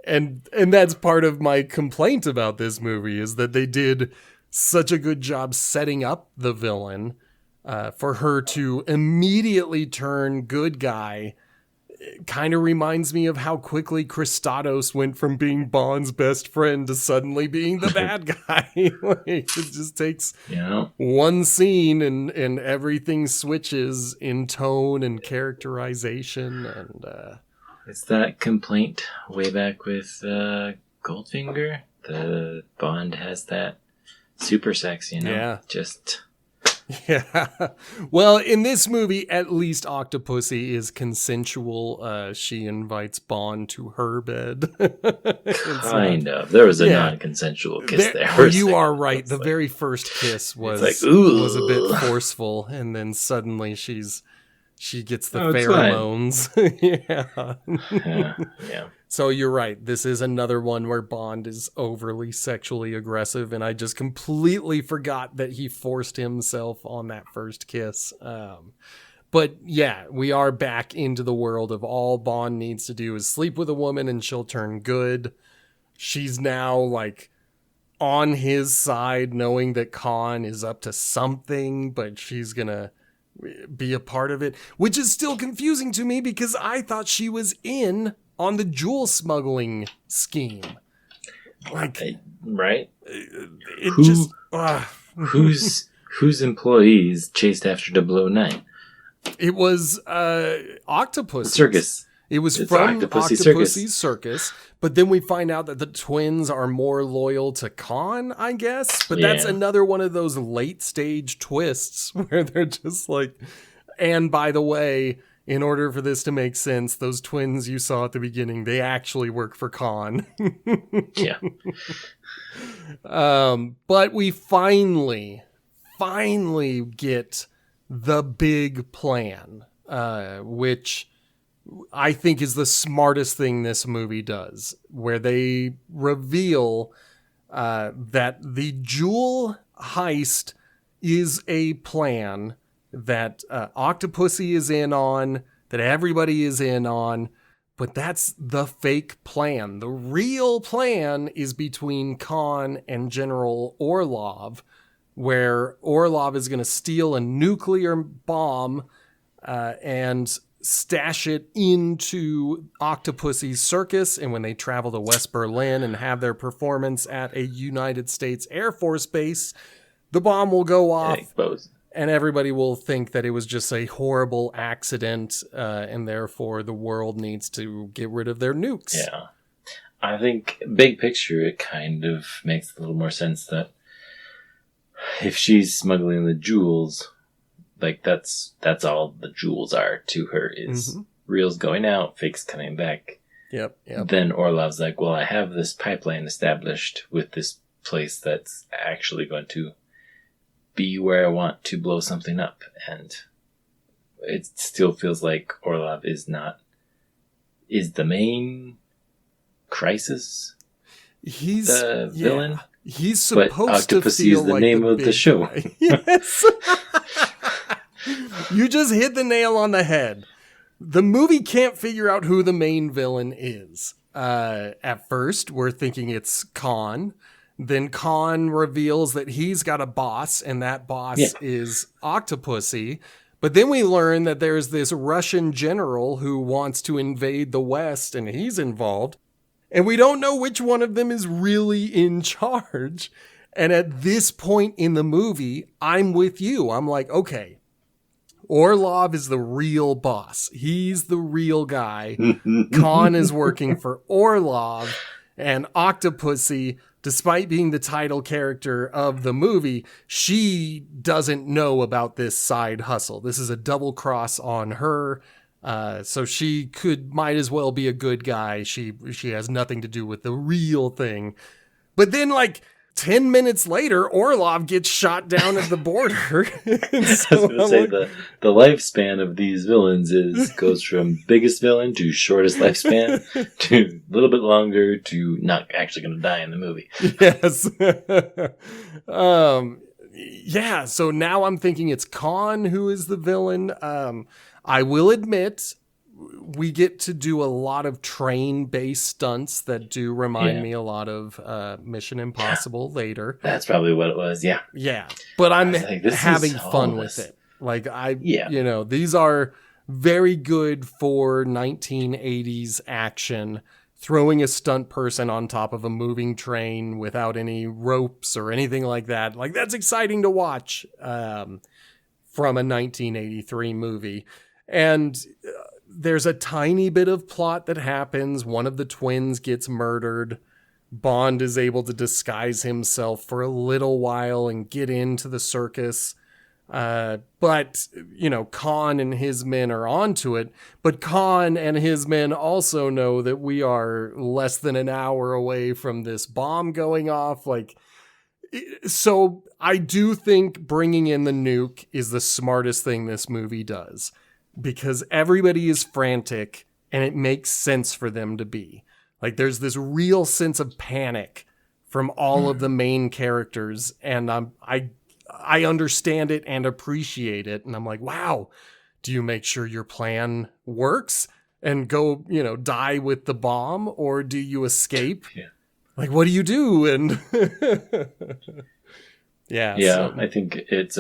And that's part of my complaint about this movie, is that they did such a good job setting up the villain for her to immediately turn good guy. Kind of reminds me of how quickly Christados went from being Bond's best friend to suddenly being the bad guy. Like, it just takes one scene and everything switches in tone and characterization. And it's that complaint way back with Goldfinger. The Bond has that super sex, just... Yeah. Well, in this movie, at least Octopussy is consensual. She invites Bond to her bed. Kind of. There was a non-consensual kiss there. Oh, you are right. The very first kiss was a bit forceful, and then suddenly she gets the pheromones. Yeah. So you're right. This is another one where Bond is overly sexually aggressive, and I just completely forgot that he forced himself on that first kiss. But yeah, we are back into the world of all Bond needs to do is sleep with a woman and she'll turn good. She's now like on his side, knowing that Khan is up to something, but she's gonna be a part of it, which is still confusing to me because I thought she was in on the jewel smuggling scheme. Like, right? Whose employees chased after 009? It was Octopus Circus. It was from Octopussy's Circus, but then we find out that the twins are more loyal to Khan, I guess. But that's another one of those late stage twists where they're just like, and by the way, in order for this to make sense, those twins you saw at the beginning, they actually work for Khan. Yeah. But we finally get the big plan, which I think is the smartest thing this movie does, where they reveal that the jewel heist is a plan that Octopussy is in on, that everybody is in on, but that's the fake plan. The real plan is between Khan and General Orlov, where Orlov is going to steal a nuclear bomb and stash it into Octopussy's circus, and when they travel to West Berlin and have their performance at a United States Air Force base, the bomb will go off. And everybody will think that it was just a horrible accident, and therefore the world needs to get rid of their nukes. Yeah. I think, big picture, it kind of makes a little more sense that if she's smuggling the jewels, like that's all the jewels are to her, is reals going out, fakes coming back. Yep. Then Orlov's like, well, I have this pipeline established with this place that's actually going to be where I want to blow something up. And it still feels like Orlov is the main crisis. He's the villain. He's supposed to Octopussy feel is the like name the of the big show. guy. Yes. You just hit the nail on the head. The movie can't figure out who the main villain is. At first, we're thinking it's Khan. Then Khan reveals that he's got a boss, and that boss is Octopussy. But then we learn that there's this Russian general who wants to invade the West, and he's involved. And we don't know which one of them is really in charge. And at this point in the movie, I'm with you. I'm like, okay, Orlov is the real boss. He's the real guy. Khan is working for Orlov, and Octopussy, despite being the title character of the movie, she doesn't know about this side hustle. This is a double cross on her. So she might as well be a good guy. She has nothing to do with the real thing. But then, like, 10 minutes later, Orlov gets shot down at the border. So I was going to say, the lifespan of these villains goes from biggest villain to shortest lifespan to a little bit longer to not actually going to die in the movie. Yes. Yeah, so now I'm thinking it's Khan who is the villain. I will admit, we get to do a lot of train-based stunts that do remind me a lot of Mission Impossible later. That's probably what it was, yeah. Yeah, but I'm like, having fun with it. Like, these are very good for 1980s action, throwing a stunt person on top of a moving train without any ropes or anything like that. Like, that's exciting to watch from a 1983 movie. And there's a tiny bit of plot that happens. One of the twins gets murdered. Bond is able to disguise himself for a little while and get into the circus. But, Khan and his men are onto it. But Khan and his men also know that we are less than an hour away from this bomb going off. So I do think bringing in the nuke is the smartest thing this movie does. Because everybody is frantic, and it makes sense for them to be. Like, there's this real sense of panic from all of the main characters, and I understand it and appreciate it, and I'm like, wow, do you make sure your plan works and go, die with the bomb, or do you escape? Yeah. Like, what do you do? And so. I think it's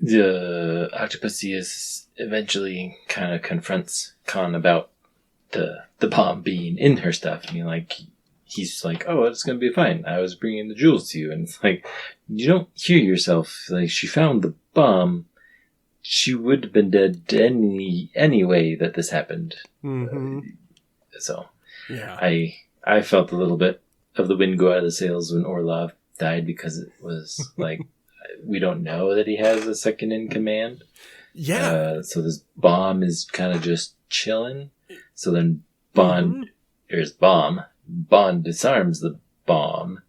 the Octopussy is eventually kind of confronts Khan about the bomb being in her stuff. I mean, he's like, oh, it's going to be fine. I was bringing the jewels to you. And it's like, you don't hear yourself. Like, she found the bomb. She would have been dead any way that this happened. Mm-hmm. So yeah, I felt a little bit of the wind go out of the sails when Orlov died, because it was like, we don't know that he has a second in command. Yeah. So this bomb is kind of just chilling. So then Bond disarms the bomb,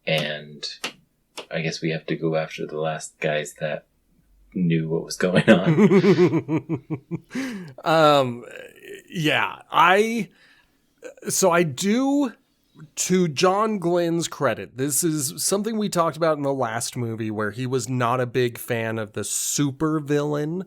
and I guess we have to go after the last guys that knew what was going on. I do. To John Glenn's credit, this is something we talked about in the last movie, where he was not a big fan of the super villain.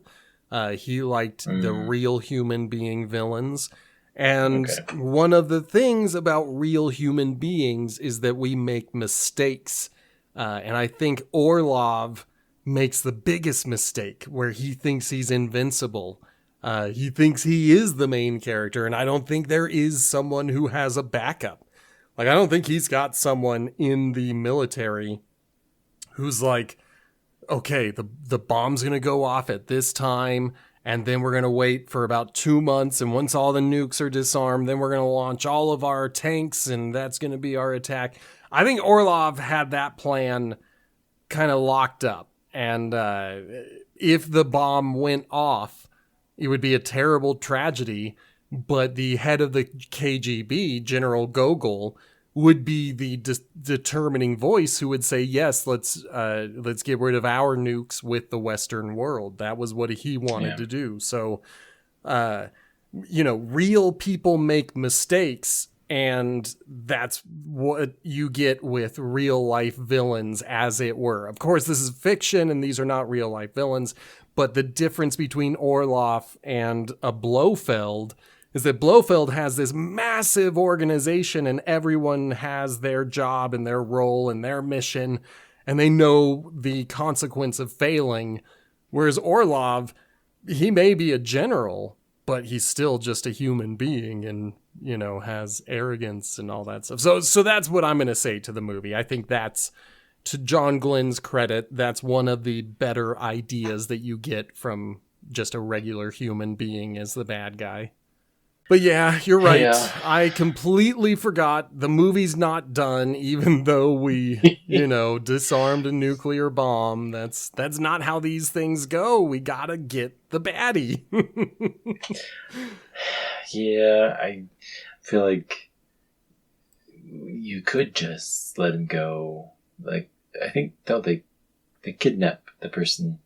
He liked the real human being villains. And one of the things about real human beings is that we make mistakes. And I think Orlov makes the biggest mistake, where he thinks he's invincible. He thinks he is the main character, and I don't think there is someone who has a backup. Like, I don't think he's got someone in the military who's like, okay, the bomb's going to go off at this time, and then we're going to wait for about 2 months, and once all the nukes are disarmed, then we're going to launch all of our tanks, and that's going to be our attack. I think Orlov had that plan kind of locked up, and if the bomb went off, it would be a terrible tragedy. But the head of the KGB, General Gogol, would be the determining voice who would say, yes, let's get rid of our nukes with the Western world. That was what he wanted to do. So, real people make mistakes, and that's what you get with real life villains, as it were. Of course, this is fiction, and these are not real life villains, but the difference between Orlov and a Blofeld is that Blofeld has this massive organization and everyone has their job and their role and their mission, and they know the consequence of failing. Whereas Orlov, he may be a general, but he's still just a human being and, you know, has arrogance and all that stuff. So that's what I'm going to say to the movie. I think that's, to John Glenn's credit, that's one of the better ideas that you get from just a regular human being as the bad guy. But yeah, you're right. Yeah. I completely forgot the movie's not done, even though we, you know, disarmed a nuclear bomb. That's not how these things go. We gotta get the baddie. Yeah, I feel like you could just let him go. Like, I think they kidnap the person.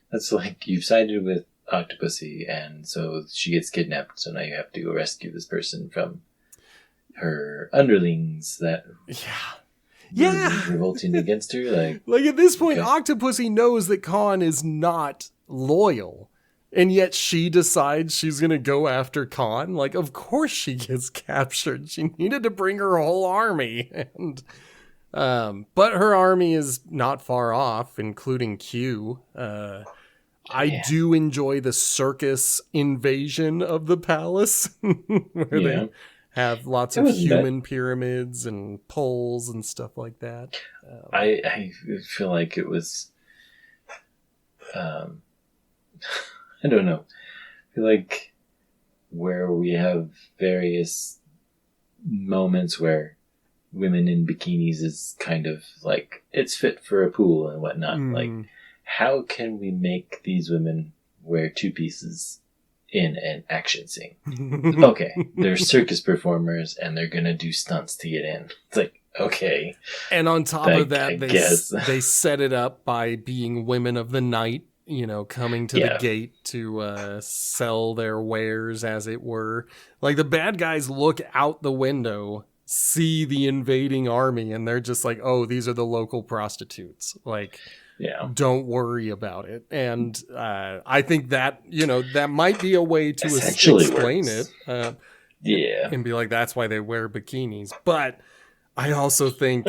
That's like, you've sided with Octopussy, and so she gets kidnapped, so now you have to go rescue this person from her underlings that Yeah. revolting against her. Like at this point, Okay. Octopussy knows that Khan is not loyal, and yet she decides she's gonna go after Khan. Like, of course she gets captured. She needed to bring her whole army, and but her army is not far off, including Q. I do enjoy the circus invasion of the palace, where they have lots of human pyramids and poles and stuff like that. I feel like it was, I don't know. I feel like where we have various moments where women in bikinis is kind of like, it's fit for a pool and whatnot. Like, how can we make these women wear two pieces in an action scene? Okay, they're circus performers and they're gonna do stunts to get in. It's like, okay. And on top of that, guess. they set it up by being women of the night, you know, coming to the gate to sell their wares, as it were. Like, the bad guys look out the window, see the invading army, and they're just like, oh, these are the local prostitutes. Like, don't worry about it. And I think that, you know, that might be a way to explain it. And be like, that's why they wear bikinis. But I also think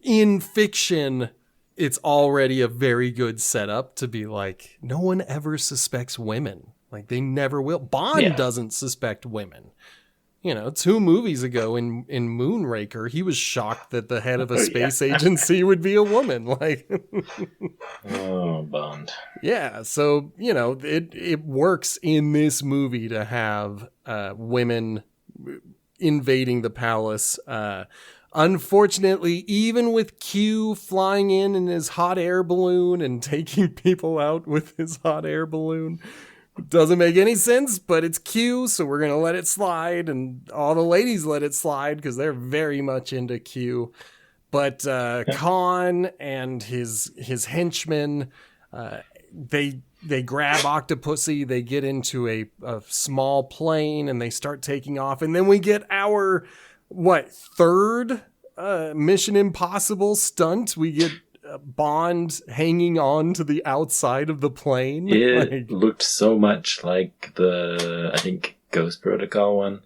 in fiction, it's already a very good setup to be like, no one ever suspects women. Like, they never will. Bond doesn't suspect women. You know, 2 movies ago in Moonraker, he was shocked that the head of a space agency would be a woman. Like, oh, Bond. Yeah, so, you know, it works in this movie to have women invading the palace. Unfortunately, even with Q flying in his hot air balloon and taking people out with his hot air balloon, doesn't make any sense, but it's Q, so we're going to let it slide, and all the ladies let it slide because they're very much into Q. But Khan and his henchmen, they grab Octopussy, they get into a small plane, and they start taking off, and then we get our, third Mission Impossible stunt? We get Bond hanging on to the outside of the plane. It looked so much like the, I think, Ghost Protocol one,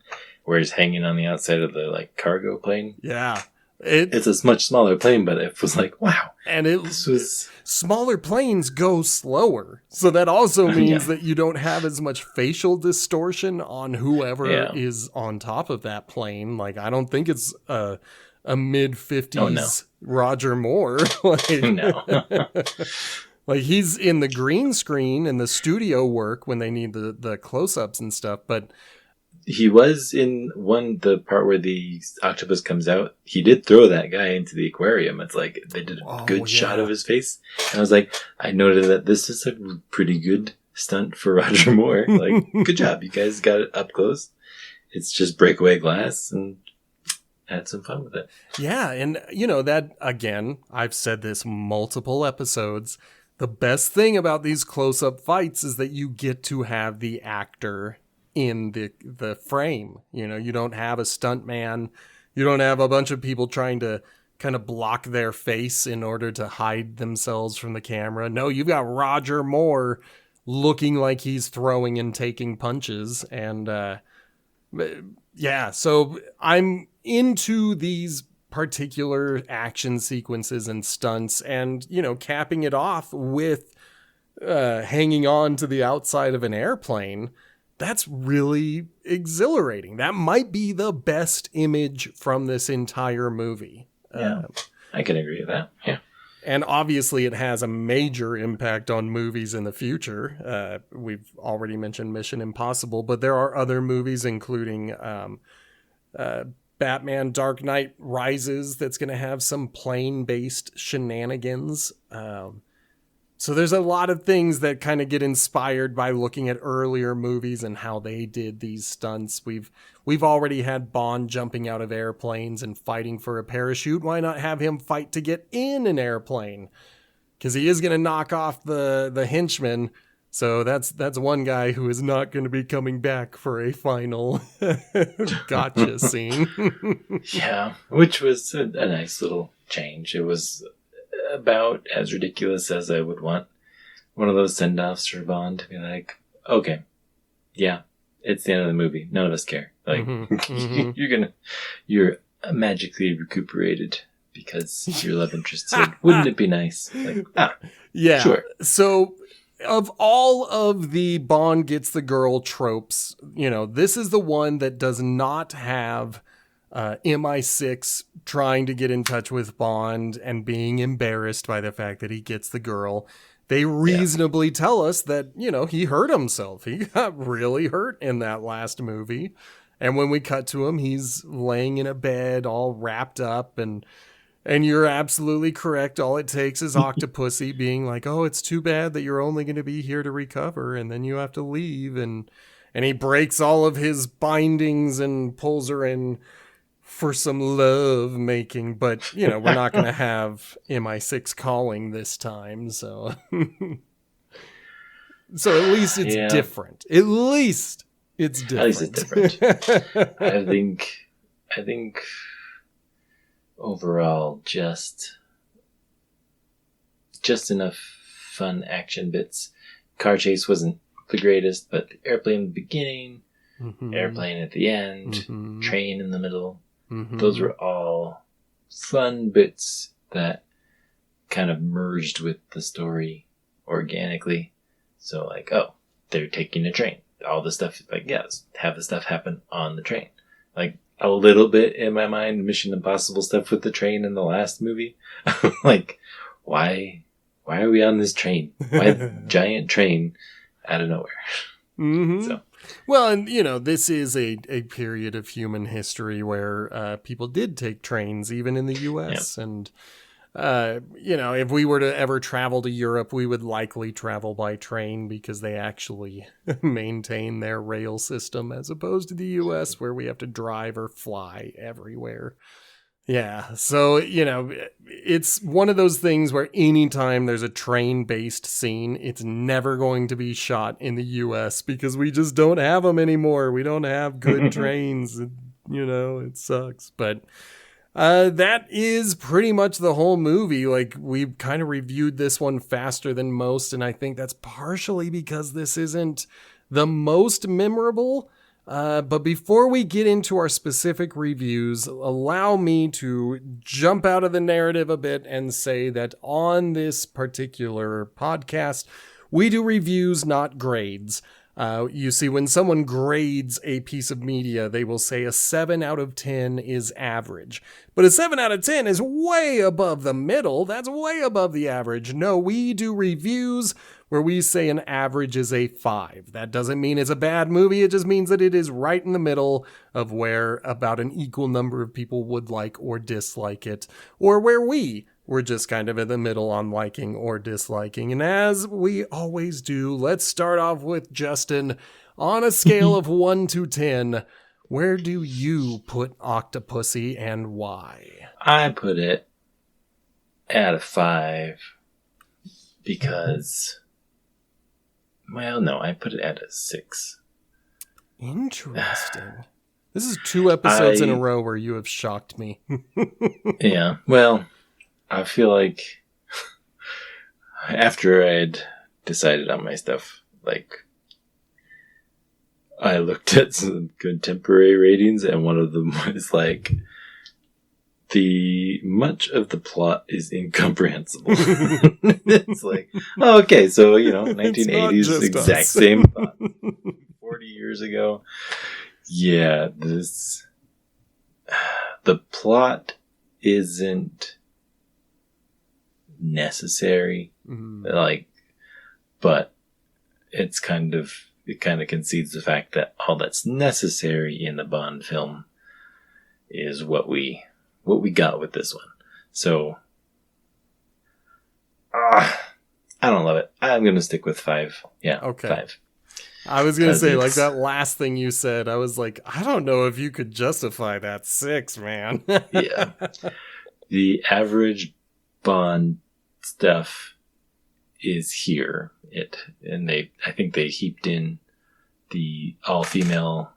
where he's hanging on the outside of the cargo plane. Yeah. It's a much smaller plane, but it was like, wow. And smaller planes go slower. So that also means that you don't have as much facial distortion on whoever is on top of that plane. Like, I don't think it's a mid-50s Roger Moore. No. Like, he's in the green screen and the studio work when they need the close-ups and stuff, but he was in the part where the octopus comes out. He did throw that guy into the aquarium. It's like they did a good shot of his face. And I was like, I noted that this is a pretty good stunt for Roger Moore. Like, good job. You guys got it up close. It's just breakaway glass and had some fun with it. Yeah, and you know, that, again, I've said this multiple episodes. The best thing about these close-up fights is that you get to have the actor in the frame. You know, you don't have a stuntman. You don't have a bunch of people trying to kind of block their face in order to hide themselves from the camera. No, you've got Roger Moore looking like he's throwing and taking punches. And Yeah, so I'm into these particular action sequences and stunts, and, you know, capping it off with hanging on to the outside of an airplane. That's really exhilarating. That might be the best image from this entire movie. Yeah, I can agree with that. Yeah. And obviously it has a major impact on movies in the future. We've already mentioned Mission Impossible, but there are other movies, including Batman Dark Knight Rises, that's going to have some plane-based shenanigans. So there's a lot of things that kind of get inspired by looking at earlier movies and how they did these stunts. We've already had Bond jumping out of airplanes and fighting for a parachute. Why not have him fight to get in an airplane? Because he is going to knock off the henchman. So that's one guy who is not going to be coming back for a final gotcha scene. Yeah, which was a nice little change. It was about as ridiculous as I would want one of those send-offs for Bond to be like, okay, yeah, it's the end of the movie. None of us care. Like, you're magically recuperated because your love interest said, wouldn't it be nice? Like, yeah, sure. So of all of the Bond gets the girl tropes, you know, this is the one that does not have MI6 trying to get in touch with Bond and being embarrassed by the fact that he gets the girl. They reasonably tell us that, you know, he hurt himself. He got really hurt in that last movie. And when we cut to him, he's laying in a bed all wrapped up, and you're absolutely correct. All it takes is Octopussy being like, oh, it's too bad that you're only going to be here to recover, and then you have to leave. And he breaks all of his bindings and pulls her in for some love making, but, you know, we're not going to have MI6 calling this time, so at least it's different. At least it's different. I think overall just enough fun action bits. Car chase wasn't the greatest, but the airplane in the beginning, airplane at the end, train in the middle. Those were all fun bits that kind of merged with the story organically. So like, oh, they're taking a train. All the stuff, like, yes, have the stuff happen on the train. Like, a little bit in my mind, Mission Impossible stuff with the train in the last movie. Like, why are we on this train? Why the giant train out of nowhere? So. Well, and, you know, this is a period of human history where people did take trains, even in the U.S. Yeah. And, you know, if we were to ever travel to Europe, we would likely travel by train because they actually maintain their rail system as opposed to the U.S. where we have to drive or fly everywhere. Yeah, so, you know, it's one of those things where anytime there's a train-based scene, it's never going to be shot in the U.S. because we just don't have them anymore. We don't have good trains. You know, it sucks. But that is pretty much the whole movie. Like, we've kind of reviewed this one faster than most, and I think that's partially because this isn't the most memorable. But before we get into our specific reviews, allow me to jump out of the narrative a bit and say that on this particular podcast, we do reviews, not grades. You see, when someone grades a piece of media, they will say a 7 out of 10 is average. But a 7 out of 10 is way above the middle. That's way above the average. No, we do reviews where we say an average is a 5. That doesn't mean it's a bad movie. It just means that it is right in the middle of where about an equal number of people would like or dislike it, or where we're just kind of in the middle on liking or disliking. And as we always do, let's start off with Justin. On a scale of 1 to 10, where do you put Octopussy and why? I put it at a 5 because... Well, no, I put it at a 6. Interesting. This is 2 episodes in a row where you have shocked me. Yeah, well, I feel like after I'd decided on my stuff, like, I looked at some contemporary ratings, and one of them was like, much of the plot is incomprehensible. It's like, oh, okay, so, 1980s, exact same thought. 40 years ago. Yeah, the plot isn't necessary, but it kind of concedes the fact that all that's necessary in the Bond film is what we got with this one. So, I don't love it. I'm going to stick with 5. Yeah, okay. 5. I was going to say, like, that last thing you said, I was like, I don't know if you could justify that 6, man. Yeah. The average Bond stuff is here. I think they heaped in the all-female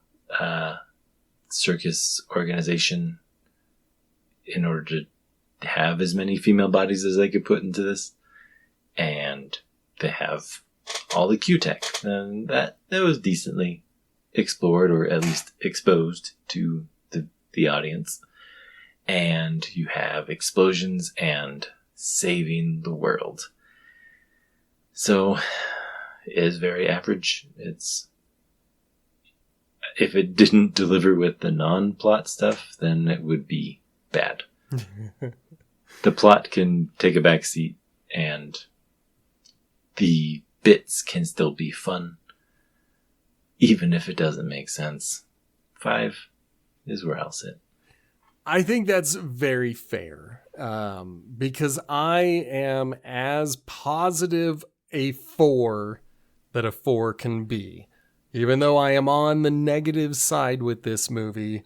circus organization in order to have as many female bodies as they could put into this. And they have all the Q-tech. And that was decently explored, or at least exposed to the audience. And you have explosions and saving the world. So, it is very average. If it didn't deliver with the non-plot stuff, then it would be bad. The plot can take a backseat, and the bits can still be fun, even if it doesn't make sense. 5 is where I'll sit. I think that's very fair, because I am as positive a 4 that a 4 can be. Even though I am on the negative side with this movie,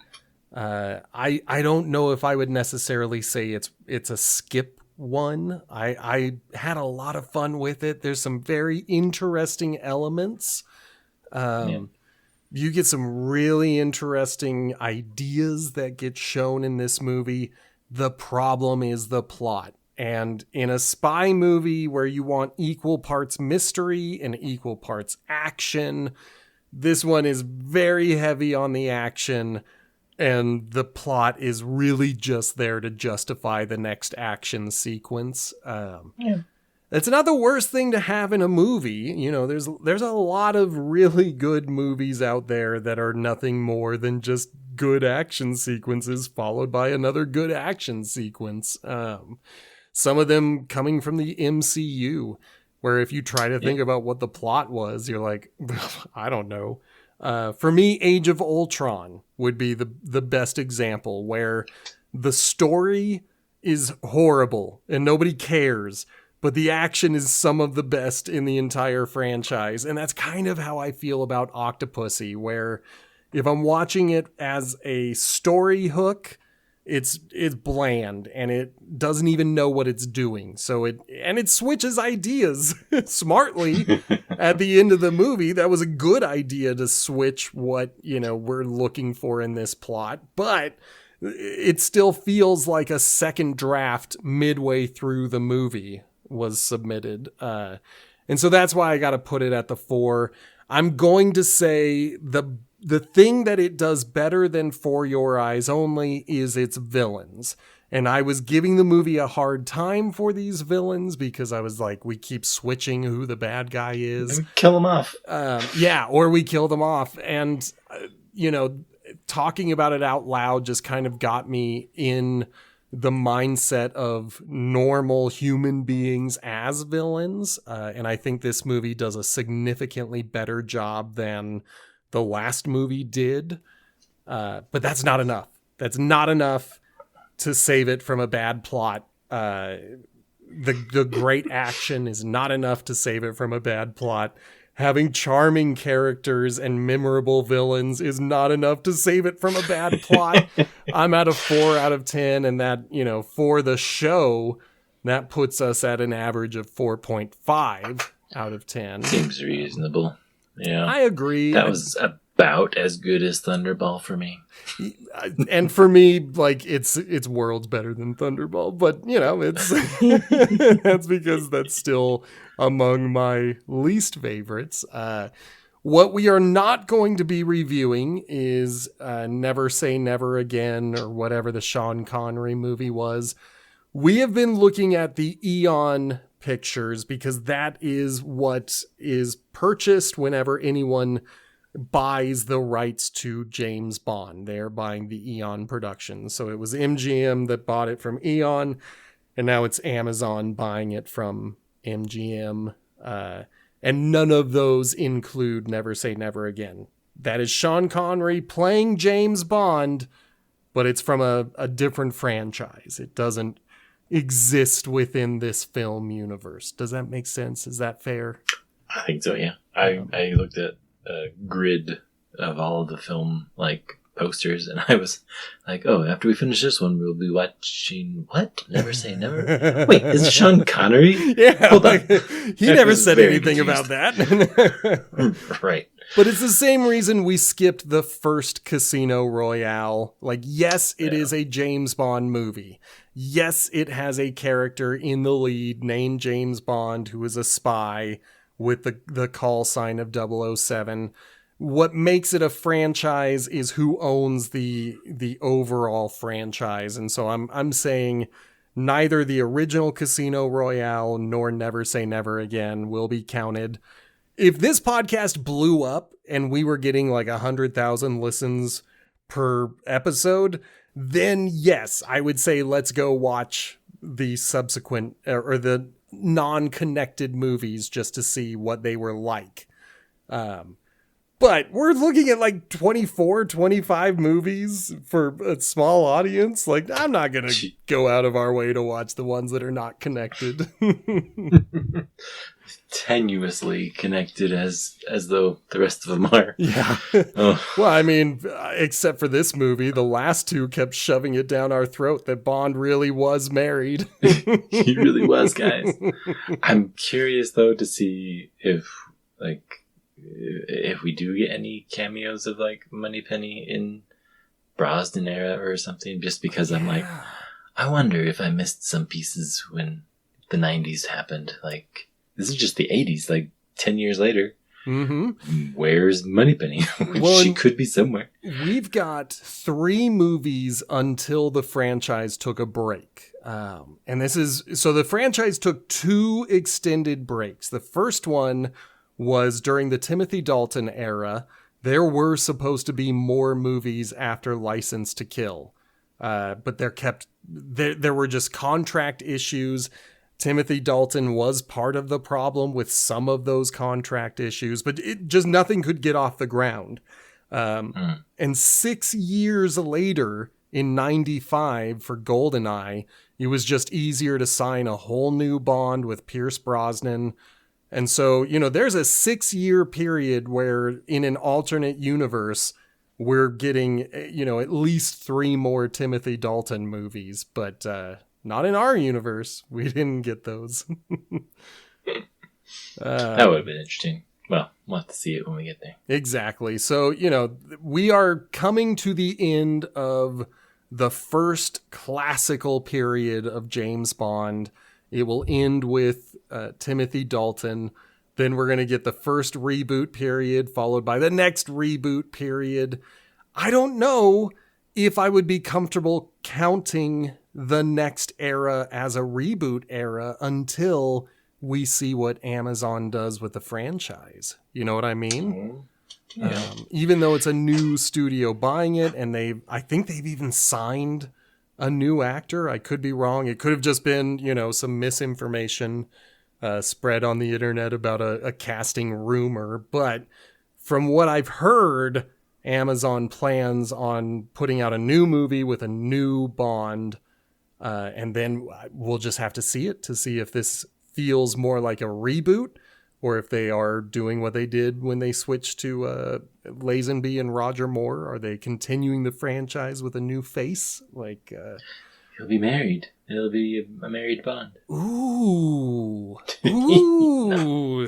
I don't know if I would necessarily say it's a skip one. I had a lot of fun with it. There's some very interesting elements. You get some really interesting ideas that get shown in this movie. The problem is the plot. And in a spy movie where you want equal parts mystery and equal parts action, this one is very heavy on the action, and the plot is really just there to justify the next action sequence. It's not the worst thing to have in a movie. There's a lot of really good movies out there that are nothing more than just good action sequences followed by another good action sequence. Some of them coming from the MCU, where if you try to think about what the plot was, you're like, I don't know. For me, Age of Ultron would be the best example, where the story is horrible and nobody cares, but the action is some of the best in the entire franchise. And that's kind of how I feel about Octopussy, where if I'm watching it as a story hook, it's bland and it doesn't even know what it's doing. So it switches ideas smartly at the end of the movie. That was a good idea to switch what, we're looking for in this plot, but it still feels like a second draft midway through the movie was submitted. And so that's why I got to put it at the 4. I'm going to say the thing that it does better than For Your Eyes Only is its villains. And I was giving the movie a hard time for these villains because I was like, we keep switching who the bad guy is. And kill them off. Or we kill them off. And, talking about it out loud just kind of got me in the mindset of normal human beings as villains. And I think this movie does a significantly better job than the last movie did. But that's not enough. That's not enough to save it from a bad plot. The great action is not enough to save it from a bad plot. Having charming characters and memorable villains is not enough to save it from a bad plot. I'm at a 4 out of 10, and that, for the show, that puts us at an average of 4.5 out of 10. Seems reasonable. Yeah. I agree. That was about as good as Thunderball for me. And for me, like, it's worlds better than Thunderball, but it's that's because that's still among my least favorites. What we are not going to be reviewing is Never Say Never Again, or whatever the Sean Connery movie was. We have been looking at the Eon pictures because that is what is purchased whenever anyone buys the rights to James Bond. They're buying the Eon production. So it was MGM that bought it from Eon, and now it's Amazon buying it from MGM. And none of those include Never Say Never Again. That is Sean Connery playing James Bond, but it's from a different franchise. It doesn't exist within this film universe. Does that make sense? Is that fair? I think so, yeah. I looked at a grid of all of the film posters, and I was like, oh, after we finish this one, we'll be watching what? Never Say Never? Wait, is it Sean Connery? Yeah. Hold on. He never said anything about that. Right. But it's the same reason we skipped the first Casino Royale. Yes, it is a James Bond movie. Yes, it has a character in the lead named James Bond who is a spy with the call sign of 007. What makes it a franchise is who owns the overall franchise. And so I'm saying neither the original Casino Royale nor Never Say Never Again will be counted. If this podcast blew up and we were getting 100,000 listens per episode, then yes, I would say let's go watch the subsequent or the non-connected movies just to see what they were like. But we're looking at 24, 25 movies for a small audience. I'm not going to go out of our way to watch the ones that are not connected. Tenuously connected as though the rest of them are. Yeah. Oh. Well, I mean, except for this movie, the last two kept shoving it down our throat that Bond really was married. He really was, guys. I'm curious, though, to see if we do get any cameos of Moneypenny in Brosnan era or something, just because I'm I wonder if I missed some pieces when the 90s happened. This is just the 80s, 10 years later. Mm-hmm. Where's Moneypenny? Well, she could be somewhere. We've got 3 movies until the franchise took a break. And the franchise took 2 extended breaks. The first one was during the Timothy Dalton era. There were supposed to be more movies after License to Kill. But there were just contract issues. Timothy Dalton was part of the problem with some of those contract issues, but nothing could get off the ground. And 6 years later, in 95 for GoldenEye, it was just easier to sign a whole new Bond with Pierce Brosnan. And so, there's a 6-year period where in an alternate universe, we're getting, at least 3 more Timothy Dalton movies, but not in our universe. We didn't get those. That would have been interesting. Well, we'll have to see it when we get there. Exactly. So, we are coming to the end of the first classical period of James Bond. It will end with Timothy Dalton. Then we're going to get the first reboot period, followed by the next reboot period. I don't know if I would be comfortable counting the next era as a reboot era until we see what Amazon does with the franchise. You know what I mean? Yeah. Even though it's a new studio buying it, and I think they've even signed a new actor. I could be wrong. It could have just been, some misinformation spread on the internet about a casting rumor. But from what I've heard, Amazon plans on putting out a new movie with a new Bond. And then we'll just have to see it to see if this feels more like a reboot or if they are doing what they did when they switched to Lazenby and Roger Moore. Are they continuing the franchise with a new face? He'll be married. It'll be a married Bond. Ooh.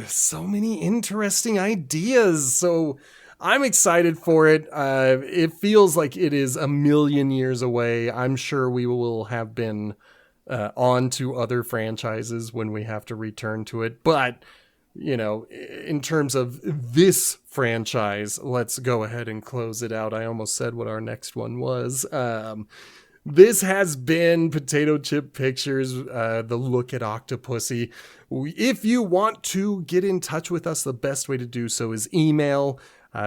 So many interesting ideas. So I'm excited for it. It feels like it is a million years away. I'm sure we will have been on to other franchises when we have to return to it. But in terms of this franchise, let's go ahead and close it out. I almost said what our next one was. This has been Potato Chip Pictures, the look at Octopussy. If you want to get in touch with us, the best way to do so is email.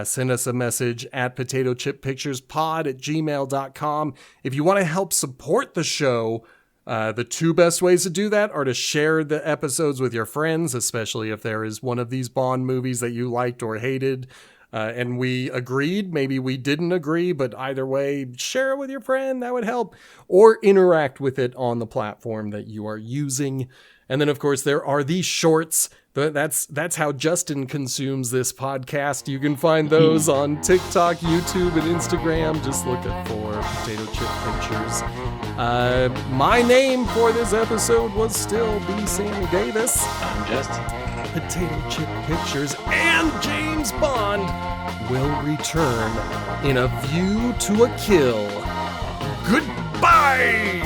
Send us a message at potatochippicturespod@gmail.com. If you want to help support the show, the two best ways to do that are to share the episodes with your friends, especially if there is one of these Bond movies that you liked or hated. And we agreed, maybe we didn't agree, but either way, share it with your friend, that would help. Or interact with it on the platform that you are using. And then, of course, there are these shorts. That's how Justin consumes this podcast. You can find those on TikTok, YouTube, and Instagram. Just look for Potato Chip Pictures. My name for this episode was still B. Sammy Davis. I'm Justin. Potato Chip Pictures and James Bond will return in A View to a Kill. Goodbye!